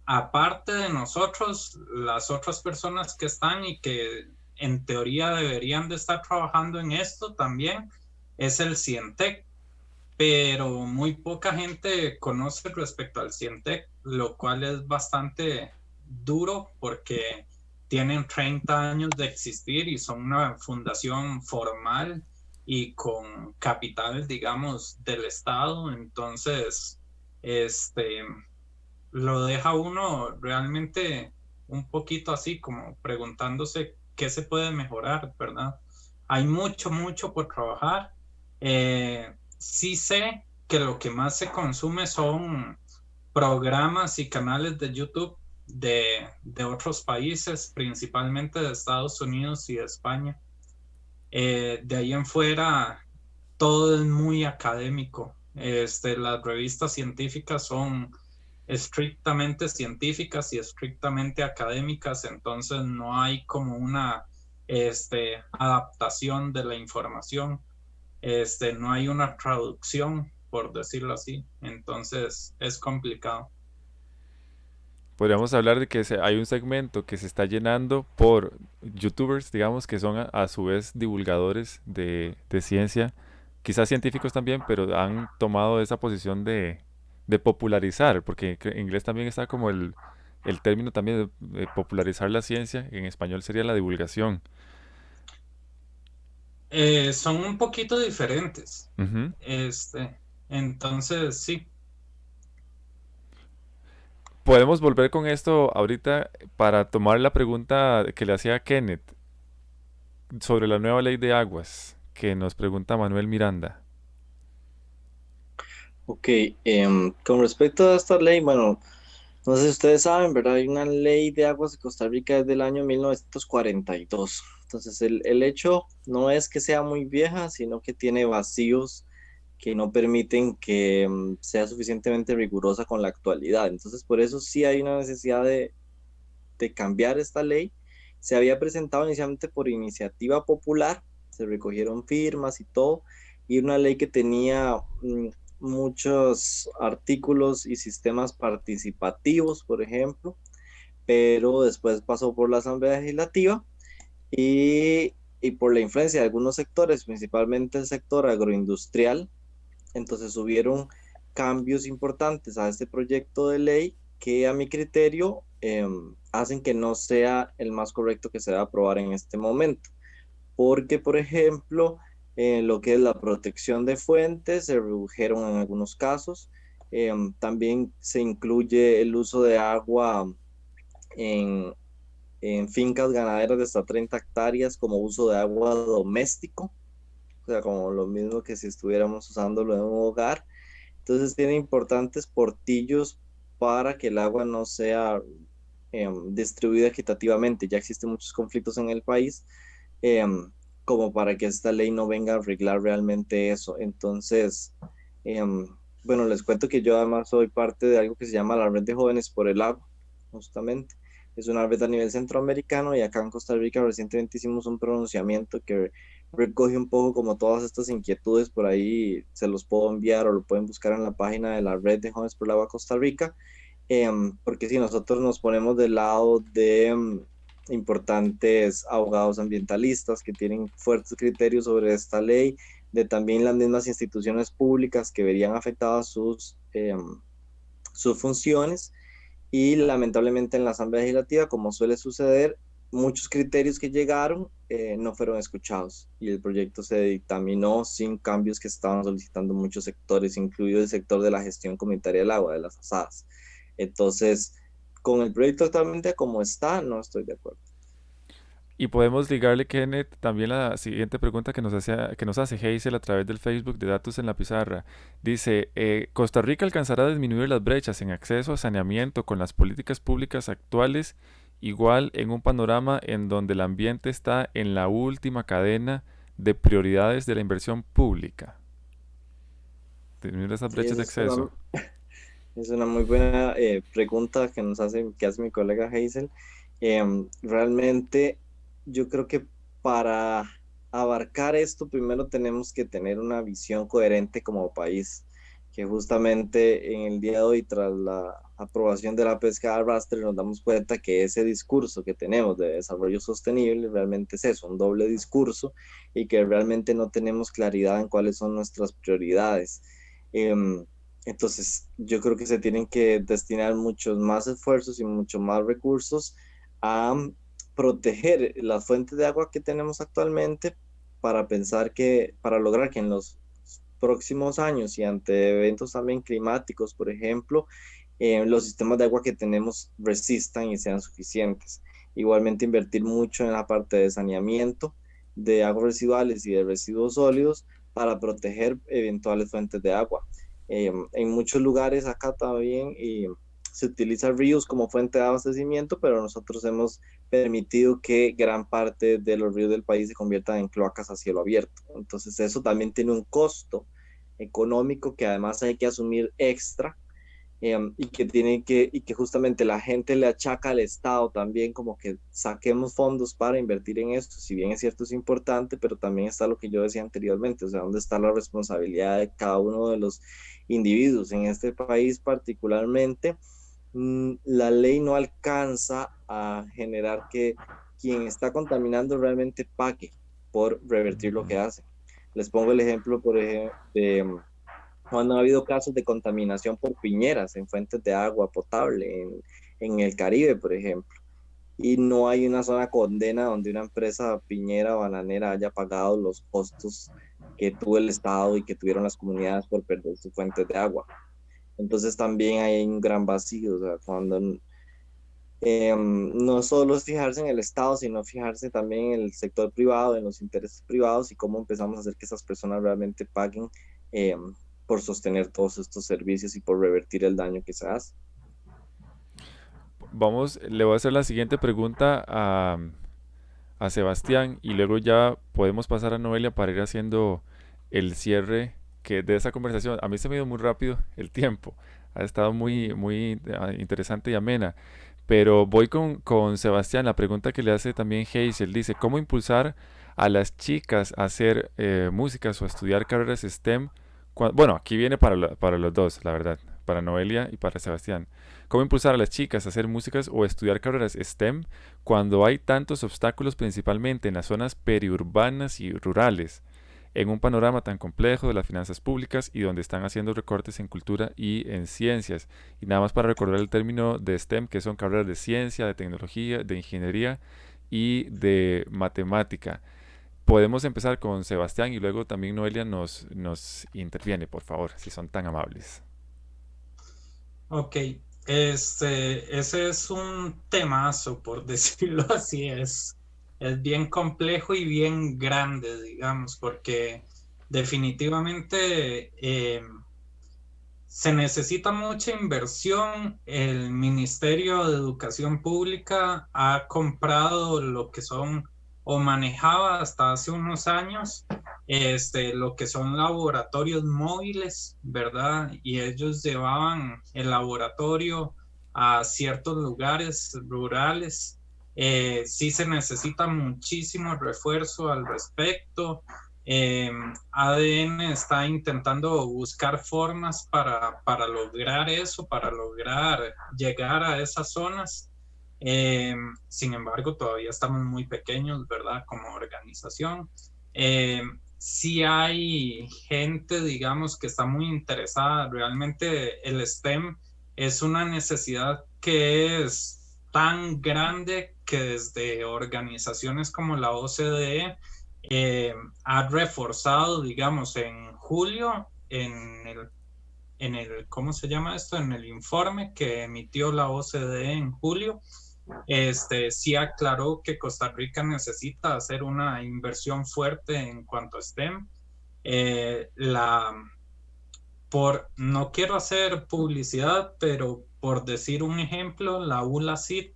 S4: aparte de nosotros, las otras personas que están y que en teoría deberían de estar trabajando en esto también, es el CIENTEC, pero muy poca gente conoce respecto al CIENTEC, lo cual es bastante duro porque tienen 30 años de existir y son una fundación formal y con capital, digamos, del Estado. Entonces, este, lo deja uno realmente un poquito así, como preguntándose qué se puede mejorar, ¿verdad? Hay mucho, mucho por trabajar. Sí sé que lo que más se consume son programas y canales de YouTube de otros países, principalmente de Estados Unidos y de España. De ahí en fuera, todo es muy académico. Las revistas científicas son estrictamente científicas y estrictamente académicas, entonces no hay como una adaptación de la información, no hay una traducción, por decirlo así, entonces es complicado.
S1: Podríamos hablar de que hay un segmento que se está llenando por youtubers, digamos, que son a su vez divulgadores de ciencia, quizás científicos también, pero han tomado esa posición de popularizar, porque en inglés también está como el término también de popularizar la ciencia, en español sería la divulgación.
S4: Son un poquito diferentes,
S1: Ujú.
S4: entonces sí.
S1: Podemos volver con esto ahorita para tomar la pregunta que le hacía a Kenneth sobre la nueva ley de aguas, que nos pregunta Manuel Miranda.
S3: Ok, con respecto a esta ley, bueno, no sé si ustedes saben, ¿verdad? Hay una ley de aguas de Costa Rica desde el año 1942. Entonces, el hecho no es que sea muy vieja, sino que tiene vacíos que no permiten que sea suficientemente rigurosa con la actualidad. Entonces, por eso sí hay una necesidad de cambiar esta ley. Se había presentado inicialmente por iniciativa popular, se recogieron firmas y todo, y una ley que tenía muchos artículos y sistemas participativos, por ejemplo, pero después pasó por la Asamblea Legislativa y por la influencia de algunos sectores, principalmente el sector agroindustrial, entonces hubieron cambios importantes a este proyecto de ley que a mi criterio hacen que no sea el más correcto que se deba aprobar en este momento. Porque, por ejemplo, lo que es la protección de fuentes se redujeron en algunos casos. También se incluye el uso de agua en, en fincas ganaderas de hasta 30 hectáreas como uso de agua doméstico, o sea, como lo mismo que si estuviéramos usándolo en un hogar. Entonces tiene importantes portillos para que el agua no sea distribuida equitativamente. Ya existen muchos conflictos en el país, como para que esta ley no venga a arreglar realmente eso. Entonces, bueno, les cuento que yo además soy parte de algo que se llama la Red de Jóvenes por el Agua, justamente. Es una red a nivel centroamericano y acá en Costa Rica recientemente hicimos un pronunciamiento que recoge un poco como todas estas inquietudes. Por ahí se los puedo enviar o lo pueden buscar en la página de la Red de Jóvenes por el Agua Costa Rica, porque si nosotros nos ponemos del lado de importantes abogados ambientalistas que tienen fuertes criterios sobre esta ley, de también las mismas instituciones públicas que verían afectadas sus funciones, y lamentablemente en la Asamblea Legislativa, como suele suceder, muchos criterios que llegaron no fueron escuchados y el proyecto se dictaminó sin cambios que estaban solicitando muchos sectores, incluido el sector de la gestión comunitaria del agua, de las asadas. Entonces, con el proyecto actualmente como está, no estoy de acuerdo.
S1: Y podemos ligarle, Kenneth, también la siguiente pregunta que nos hace Hazel a través del Facebook de Datos en la Pizarra. Dice, ¿Costa Rica alcanzará a disminuir las brechas en acceso a saneamiento con las políticas públicas actuales, igual en un panorama en donde el ambiente está en la última cadena de prioridades de la inversión pública? Disminuir esas
S3: Sí,
S1: brechas de acceso.
S3: es una muy buena pregunta que hace mi colega Hazel. Realmente yo creo que para abarcar esto primero tenemos que tener una visión coherente como país, que justamente en el día de hoy, tras la aprobación de la pesca de arrastre, nos damos cuenta que ese discurso que tenemos de desarrollo sostenible realmente es eso, un doble discurso, y que realmente no tenemos claridad en cuáles son nuestras prioridades. Entonces, yo creo que se tienen que destinar muchos más esfuerzos y muchos más recursos a proteger las fuentes de agua que tenemos actualmente, para lograr que en los próximos años y ante eventos también climáticos, por ejemplo, los sistemas de agua que tenemos resistan y sean suficientes. Igualmente invertir mucho en la parte de saneamiento de aguas residuales y de residuos sólidos para proteger eventuales fuentes de agua. En muchos lugares acá también se utilizan ríos como fuente de abastecimiento, pero nosotros hemos permitido que gran parte de los ríos del país se conviertan en cloacas a cielo abierto. Entonces eso también tiene un costo económico que además hay que asumir extra, y que justamente la gente le achaca al Estado también, como que saquemos fondos para invertir en esto. Si bien es cierto, es importante, pero también está lo que yo decía anteriormente, o sea, dónde está la responsabilidad de cada uno de los individuos. En este país particularmente, la ley no alcanza a generar que quien está contaminando realmente pague por revertir lo que hace. Les pongo el ejemplo, por ejemplo, cuando ha habido casos de contaminación por piñeras en fuentes de agua potable en el Caribe, por ejemplo, y no hay una sola condena donde una empresa piñera o bananera haya pagado los costos que tuvo el Estado y que tuvieron las comunidades por perder sus fuentes de agua. Entonces también hay un gran vacío, o sea, cuando no solo es fijarse en el Estado, sino fijarse también en el sector privado, en los intereses privados y cómo empezamos a hacer que esas personas realmente paguen por sostener todos estos servicios y por revertir el daño que se hace.
S1: Le voy a hacer la siguiente pregunta a Sebastián y luego ya podemos pasar a Noelia para ir haciendo el cierre de esa conversación. A mí se me ha ido muy rápido el tiempo, ha estado muy interesante y amena, pero voy con Sebastián. La pregunta que le hace también Hazel dice, ¿cómo impulsar a las chicas a hacer músicas o a estudiar carreras STEM? Bueno, aquí viene para los dos, la verdad, para Noelia y para Sebastián. ¿Cómo impulsar a las chicas a hacer músicas o estudiar carreras STEM cuando hay tantos obstáculos, principalmente en las zonas periurbanas y rurales? en un panorama tan complejo de las finanzas públicas y donde están haciendo recortes en cultura y en ciencias. Y nada más para recordar el término de STEM, que son carreras de ciencia, de tecnología, de ingeniería y de matemática. Podemos empezar con Sebastián y luego también Noelia nos interviene, por favor, si son tan amables.
S4: Ok, ese es un temazo, por decirlo así, es bien complejo y bien grande, digamos, porque definitivamente se necesita mucha inversión. El Ministerio de Educación Pública ha comprado lo que son, o manejaba hasta hace unos años, lo que son laboratorios móviles, ¿verdad? Y ellos llevaban el laboratorio a ciertos lugares rurales. Sí se necesita muchísimo refuerzo al respecto. ADN está intentando buscar formas para lograr eso, para lograr llegar a esas zonas. Sin embargo, todavía estamos muy pequeños, ¿verdad? Como organización. Sí hay gente, digamos, que está muy interesada. Realmente el STEM es una necesidad que es tan grande que desde organizaciones como la OCDE ha reforzado, digamos, en julio, ¿cómo se llama esto? En el informe que emitió la OCDE en julio, sí aclaró que Costa Rica necesita hacer una inversión fuerte en cuanto a STEM. No quiero hacer publicidad, pero por decir un ejemplo, la ULACID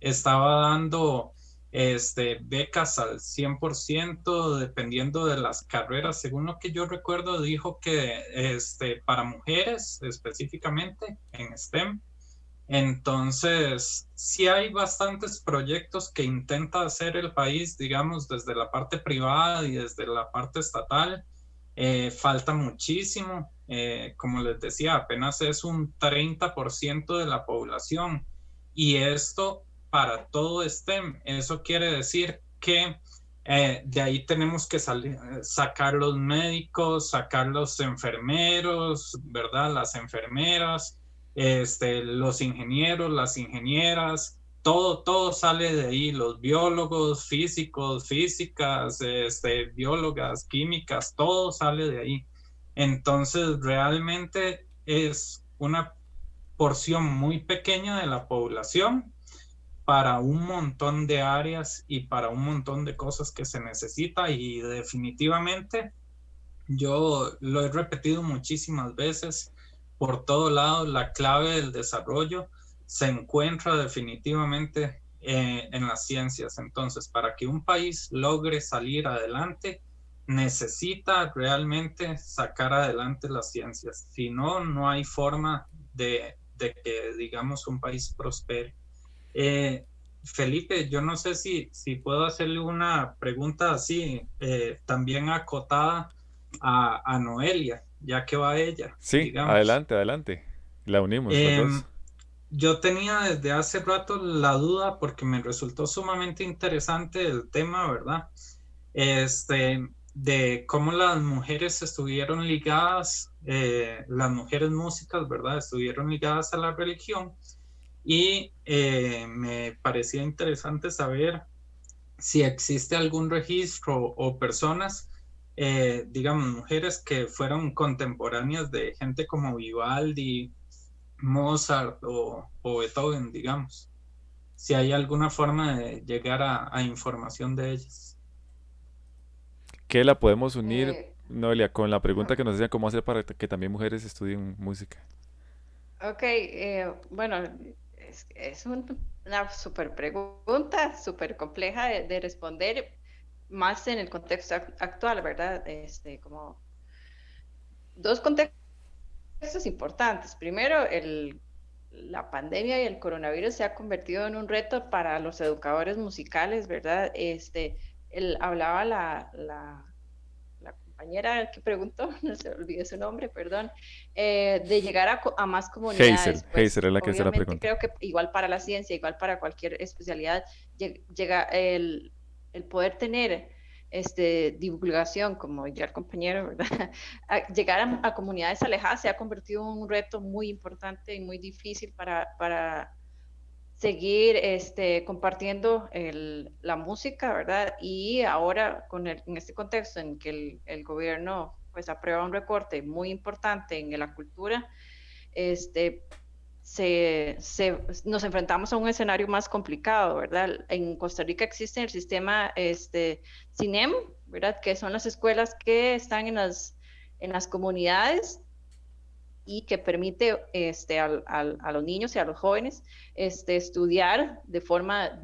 S4: estaba dando becas al 100% dependiendo de las carreras. Según lo que yo recuerdo, dijo que para mujeres específicamente en STEM. Entonces, sí hay bastantes proyectos que intenta hacer el país, digamos, desde la parte privada y desde la parte estatal. Falta muchísimo. Como les decía, apenas es un 30% de la población. Y esto para todo STEM. Eso quiere decir que de ahí tenemos que sacar los médicos, sacar los enfermeros, ¿verdad? Las enfermeras, los ingenieros, las ingenieras, todo sale de ahí, los biólogos, físicos, físicas, biólogas, químicas, todo sale de ahí. Entonces, realmente es una porción muy pequeña de la población para un montón de áreas y para un montón de cosas que se necesita, y definitivamente yo lo he repetido muchísimas veces, por todo lado la clave del desarrollo se encuentra definitivamente en las ciencias. Entonces, para que un país logre salir adelante, necesita realmente sacar adelante las ciencias. Si no, no hay forma de que, digamos, un país prospere. Felipe, yo no sé si puedo hacerle una pregunta así, también acotada a Noelia, ya que va ella,
S1: Sí,
S4: digamos.
S1: adelante. La unimos los
S4: Eh,
S1: dos.
S4: yo tenía desde hace rato la duda porque me resultó sumamente interesante el tema, ¿verdad? De cómo las mujeres estuvieron ligadas, las mujeres músicas, ¿verdad? Estuvieron ligadas a la religión. Y me parecía interesante saber si existe algún registro o personas, digamos, mujeres que fueron contemporáneas de gente como Vivaldi, Mozart o Beethoven, digamos. Si hay alguna forma de llegar a información de ellas.
S1: ¿Qué la podemos unir,
S2: Eh,
S1: Noelia, con la pregunta que nos decían cómo hacer para que también mujeres estudien música?
S2: ok, bueno, es una súper pregunta, súper compleja de responder, más en el contexto actual, ¿verdad? Como dos contextos importantes. Primero, la pandemia y el coronavirus se ha convertido en un reto para los educadores musicales, ¿verdad? Hablaba la compañera que preguntó, no se olvidé su nombre, perdón, de llegar a más comunidades. Pues
S1: Heiser es la que hace la
S2: obviamente
S1: pregunta.
S2: creo que igual para la ciencia, igual para cualquier especialidad, llega el poder tener divulgación, como ya el compañero, ¿verdad? Llegar a comunidades alejadas se ha convertido en un reto muy importante y muy difícil para seguir compartiendo la música, ¿verdad? Y ahora en este contexto en que el gobierno pues aprueba un recorte muy importante en la cultura, este, nos enfrentamos a un escenario más complicado, ¿verdad? En Costa Rica existe el sistema CINEM, ¿verdad? Que son las escuelas que están en las comunidades y que permite a los niños y a los jóvenes estudiar de forma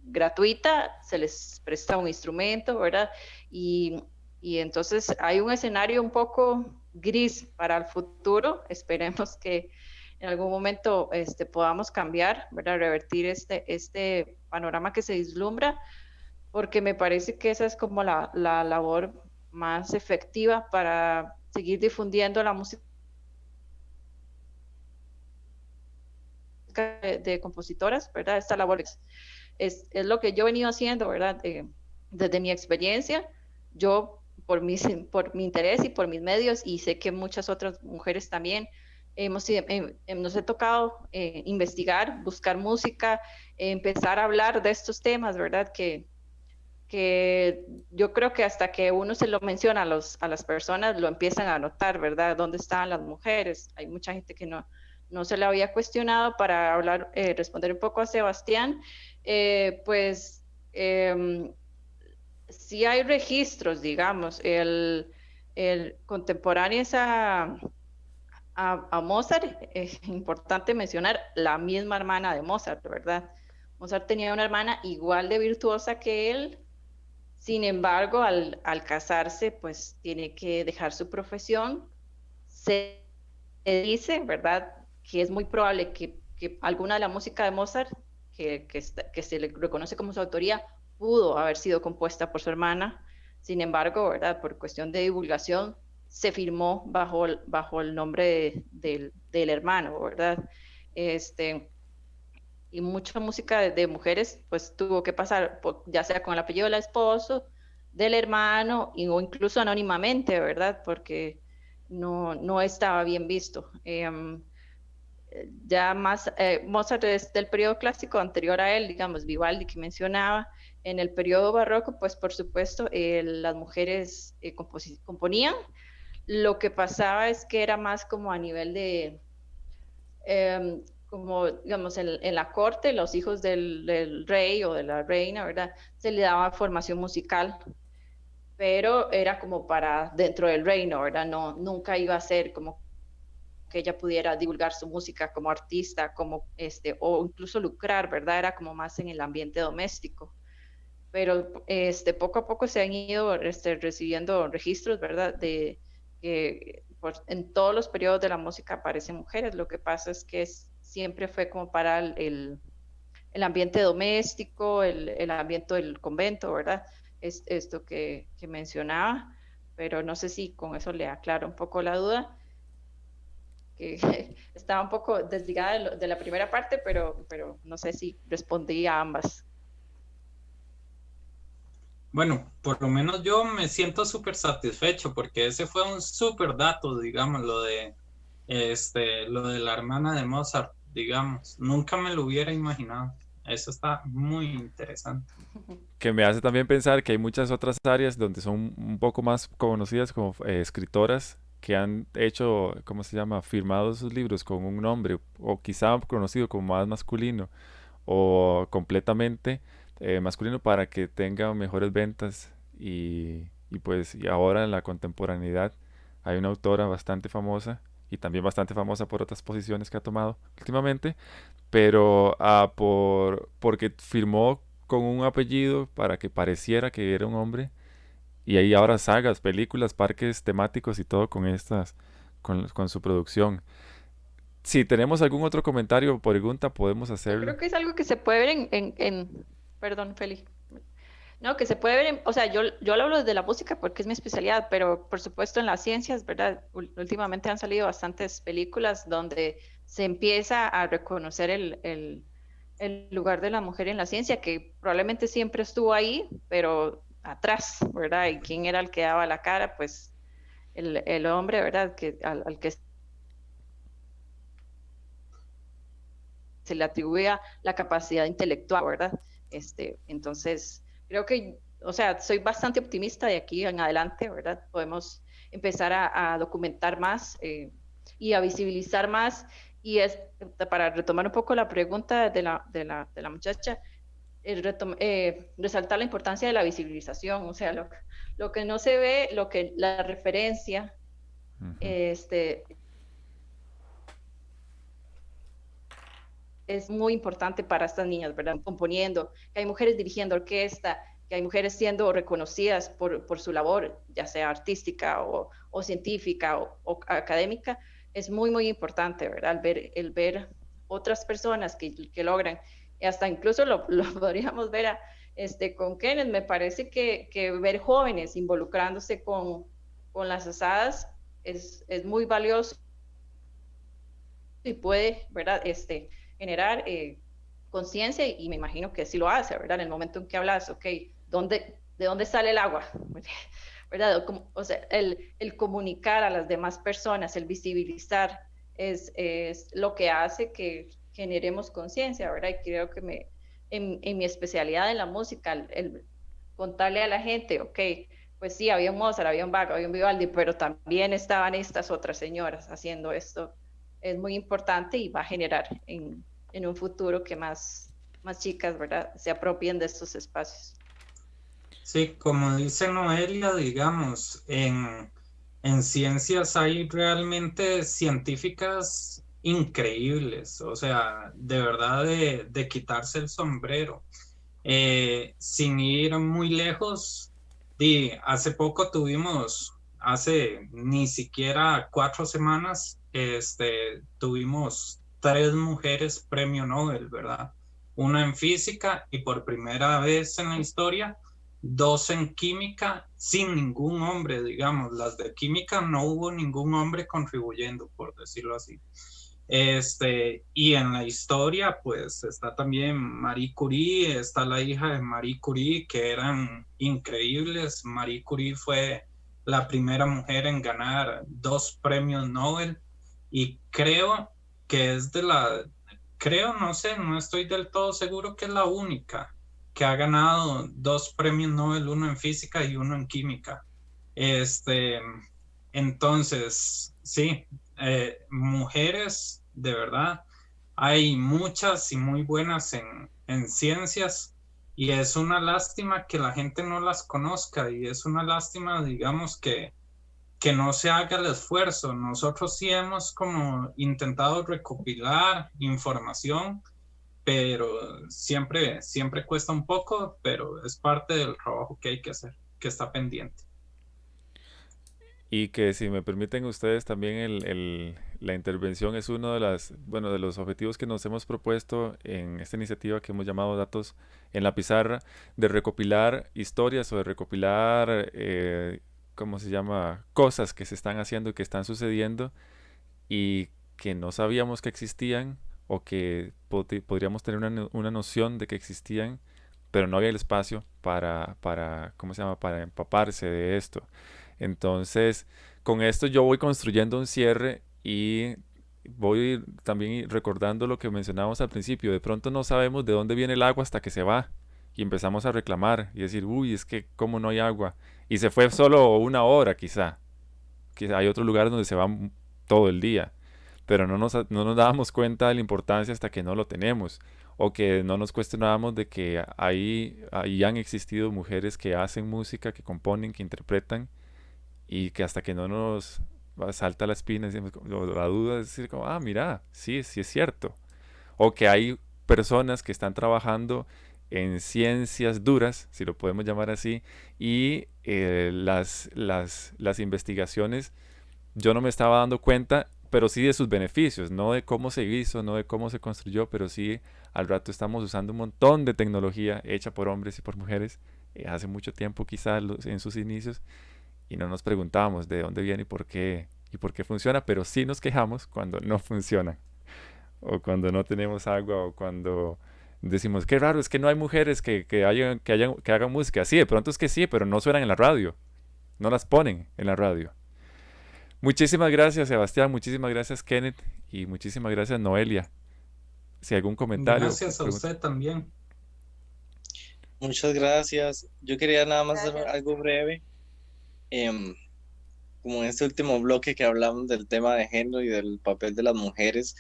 S2: gratuita, se les presta un instrumento, ¿verdad? Y entonces hay un escenario un poco gris para el futuro, esperemos que en algún momento podamos cambiar, ¿verdad? Revertir este panorama que se vislumbra, porque me parece que esa es como la labor más efectiva para seguir difundiendo la música de compositoras, ¿verdad? Esta labor es lo que yo he venido haciendo, ¿verdad? Desde mi experiencia, yo por mi interés y por mis medios, y sé que muchas otras mujeres también, nos he tocado investigar, buscar música, empezar a hablar de estos temas, ¿verdad? Que yo creo que hasta que uno se lo menciona a las personas, lo empiezan a notar, ¿verdad? ¿Dónde están las mujeres? Hay mucha gente que no se le había cuestionado. Para hablar, responder un poco a Sebastián, pues sí hay registros, digamos, el contemporáneos a Mozart, es importante mencionar la misma hermana de Mozart, ¿verdad? Mozart tenía una hermana igual de virtuosa que él. Sin embargo, al casarse, pues tiene que dejar su profesión. Se dice, ¿verdad?, que es muy probable que alguna de la música de Mozart, que se le reconoce como su autoría, pudo haber sido compuesta por su hermana. Sin embargo, ¿verdad?, por cuestión de divulgación, se firmó bajo el nombre del hermano, ¿verdad? Y mucha música de mujeres pues tuvo que pasar ya sea con el apellido del esposo, del hermano o incluso anónimamente, ¿verdad? Porque no estaba bien visto. Ya más, Mozart es del periodo clásico anterior a él, digamos, Vivaldi que mencionaba. En el periodo barroco, pues por supuesto, las mujeres componían. Lo que pasaba es que era más como a nivel de como digamos en la corte, los hijos del rey o de la reina, ¿verdad? Se le daba formación musical, pero era como para dentro del reino, ¿verdad? Nunca iba a ser como que ella pudiera divulgar su música como artista, como o incluso lucrar, ¿verdad? Era como más en el ambiente doméstico. Pero poco a poco se han ido recibiendo registros, ¿verdad? De que en todos los periodos de la música aparecen mujeres. Lo que pasa es que siempre fue como para el ambiente doméstico, el ambiente del convento, ¿verdad? Es esto que mencionaba, pero no sé si con eso le aclaro un poco la duda, que estaba un poco desligada de la primera parte, pero no sé si respondí a ambas.
S4: Bueno, por lo menos yo me siento súper satisfecho porque ese fue un súper dato, digamos, lo de la hermana de Mozart, digamos. Nunca me lo hubiera imaginado. Eso está muy interesante.
S1: Que me hace también pensar que hay muchas otras áreas donde son un poco más conocidas como escritoras que han hecho, ¿cómo se llama?, firmado sus libros con un nombre o quizá conocido como más masculino o completamente masculino para que tenga mejores ventas y pues y ahora en la contemporaneidad hay una autora bastante famosa y también bastante famosa por otras posiciones que ha tomado últimamente, pero porque firmó con un apellido para que pareciera que era un hombre y ahí ahora sagas, películas, parques temáticos y todo con su producción. Si tenemos algún otro comentario o pregunta, podemos
S2: Yo
S1: hacerlo.
S2: creo que es algo que se puede ver perdón, Feli. No, que se puede ver, o sea, yo lo hablo desde la música porque es mi especialidad, pero por supuesto en las ciencias, ¿verdad? Últimamente han salido bastantes películas donde se empieza a reconocer el lugar de la mujer en la ciencia, que probablemente siempre estuvo ahí, pero atrás, ¿verdad? Y quién era el que daba la cara, pues el hombre, ¿verdad? Al que se le atribuía la capacidad intelectual, ¿verdad? Entonces, creo que, o sea, soy bastante optimista de aquí en adelante, ¿verdad? Podemos empezar a documentar más y a visibilizar más. Y es, para retomar un poco la pregunta de la muchacha, resaltar la importancia de la visibilización, o sea, lo que no se ve, la referencia,
S1: Ujú.
S2: Es muy importante para estas niñas, ¿verdad? Componiendo, que hay mujeres dirigiendo orquesta, que hay mujeres siendo reconocidas por su labor, ya sea artística o científica o académica, es muy, muy importante, ¿verdad? El ver otras personas que logran, hasta incluso lo podríamos ver con Kenneth, me parece que ver jóvenes involucrándose con las asadas es muy valioso y puede, ¿verdad? Generar conciencia y me imagino que sí lo hace, ¿verdad? En el momento en que hablas, ok, ¿de dónde sale el agua? ¿Verdad? O sea, el comunicar a las demás personas, el visibilizar, es lo que hace que generemos conciencia, ¿verdad? Y creo que en mi especialidad en la música, el contarle a la gente, ok, pues sí, había un Mozart, había un Bach, había un Vivaldi, pero también estaban estas otras señoras haciendo esto. Es muy importante y va a generar en un futuro que más chicas, ¿verdad?, se apropien de estos espacios.
S4: Sí, como dice Noelia, digamos, en ciencias hay realmente científicas increíbles, o sea, de verdad de quitarse el sombrero. Sin ir muy lejos, hace poco tuvimos, hace ni siquiera 4 semanas, tuvimos 3 mujeres premio Nobel, ¿verdad? Una en física y por primera vez en la historia, 2 en química sin ningún hombre, digamos. Las de química no hubo ningún hombre contribuyendo, por decirlo así. Y en la historia, pues está también Marie Curie, está la hija de Marie Curie, que eran increíbles. Marie Curie fue la primera mujer en ganar 2 premios Nobel y creo que es no sé, no estoy del todo seguro que es la única que ha ganado 2 premios Nobel, uno en física y uno en química. Entonces, sí, mujeres, de verdad, hay muchas y muy buenas en ciencias y es una lástima que la gente no las conozca y es una lástima, digamos, que no se haga el esfuerzo. Nosotros sí hemos como intentado recopilar información, pero siempre cuesta un poco, pero es parte del trabajo que hay que hacer, que está pendiente.
S1: Y que si me permiten ustedes también la intervención es uno de bueno, de los objetivos que nos hemos propuesto en esta iniciativa que hemos llamado Datos en la Pizarra, de recopilar historias o de recopilar, ¿cómo se llama? Cosas que se están haciendo y que están sucediendo y que no sabíamos que existían o que podríamos tener una noción de que existían, pero no había el espacio ¿cómo se llama? Para empaparse de esto. Entonces, con esto yo voy construyendo un cierre y voy también recordando lo que mencionábamos al principio. De pronto no sabemos de dónde viene el agua hasta que se va y empezamos a reclamar y decir, uy, es que cómo no hay agua. Y se fue solo una hora quizá. Quizá hay otros lugares donde se va todo el día, pero no nos dábamos cuenta de la importancia hasta que no lo tenemos o que no nos cuestionábamos de que ahí han existido mujeres que hacen música, que componen, que interpretan y que hasta que no nos salta la espina, la duda es decir, como, mira, sí, sí es cierto. O que hay personas que están trabajando en ciencias duras, si lo podemos llamar así, y las investigaciones, yo no me estaba dando cuenta, pero sí de sus beneficios, no de cómo se hizo, no de cómo se construyó, pero sí al rato estamos usando un montón de tecnología hecha por hombres y por mujeres, hace mucho tiempo quizás en sus inicios, y no nos preguntábamos de dónde viene y por qué funciona, pero sí nos quejamos cuando no funciona, o cuando no tenemos agua, o cuando decimos, qué raro, es que no hay mujeres que hagan música. Sí, de pronto es que sí, pero no suenan en la radio, no las ponen en la radio. Muchísimas gracias, Sebastián, muchísimas gracias, Kenneth, y muchísimas gracias, Noelia. Si hay algún comentario,
S4: Gracias a usted también.
S3: Muchas gracias. Yo quería nada más hacer
S2: Gracias.
S3: algo breve. Em, Como en este último bloque que hablamos del tema de género y del papel de las mujeres,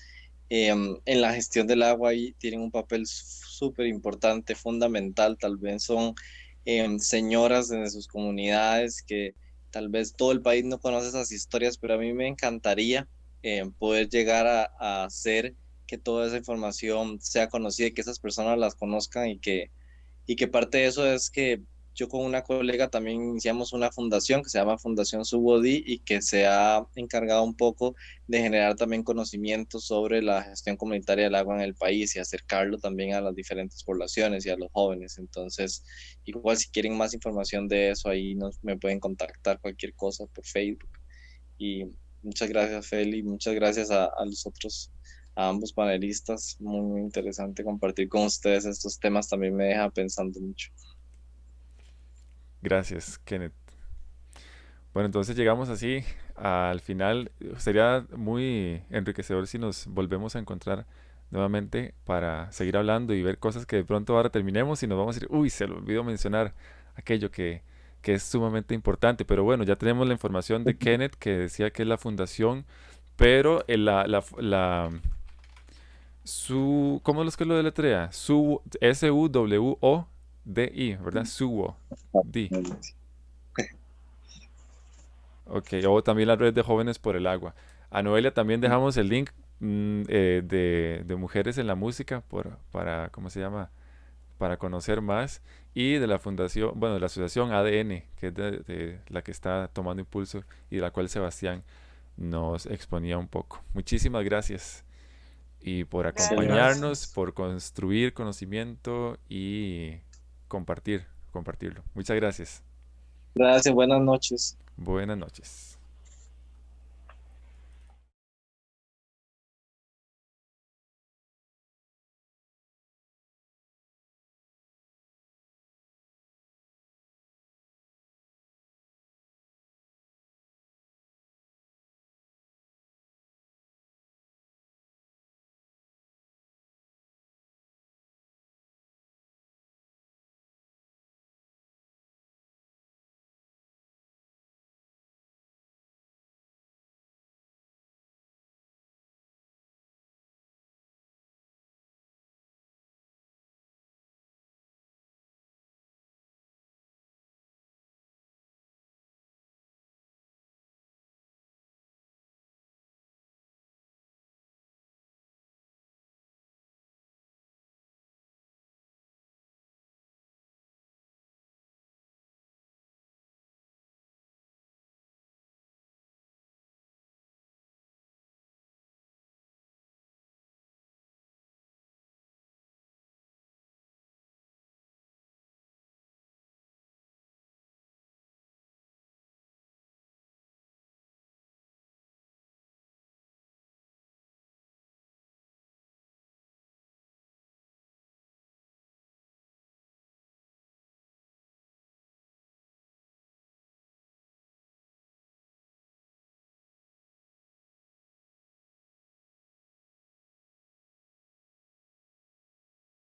S3: en la gestión del agua ahí tienen un papel súper importante, fundamental. Tal vez son señoras de sus comunidades que tal vez todo el país no conoce esas historias, pero a mí me encantaría poder llegar a hacer que toda esa información sea conocida y que esas personas las conozcan y que parte de eso es que yo con una colega también iniciamos una fundación que se llama Fundación Subodi y que se ha encargado un poco de generar también conocimiento sobre la gestión comunitaria del agua en el país y acercarlo también a las diferentes poblaciones y a los jóvenes. Entonces, igual si quieren más información de eso, ahí me pueden contactar cualquier cosa por Facebook. Y muchas gracias, Feli, muchas gracias a los otros, a ambos panelistas. Muy, muy interesante compartir con ustedes estos temas, también me deja pensando mucho.
S1: gracias, Kenneth. Bueno, entonces llegamos así al final. Sería muy enriquecedor si nos volvemos a encontrar nuevamente para seguir hablando y ver cosas que de pronto ahora terminemos y nos vamos a decir, uy, se le olvidó mencionar aquello que es sumamente importante. Pero bueno, ya tenemos la información de Kenneth que decía que es la fundación, pero ¿cómo es que lo deletrea? SUWODI, ¿verdad? SUWODI. Ok, o también la red de jóvenes por el agua. A Noelia también dejamos el link de mujeres en la música para, ¿cómo se llama? Para conocer más. Y de la fundación, bueno, de la asociación ADN, que es de la que está tomando impulso y de la cual Sebastián nos exponía un poco. Muchísimas gracias. Y por
S3: Sí,
S2: Gracias.
S1: acompañarnos,
S4: Gracias.
S1: por construir conocimiento y compartirlo. Muchas gracias.
S3: gracias, buenas noches.
S1: Buenas noches.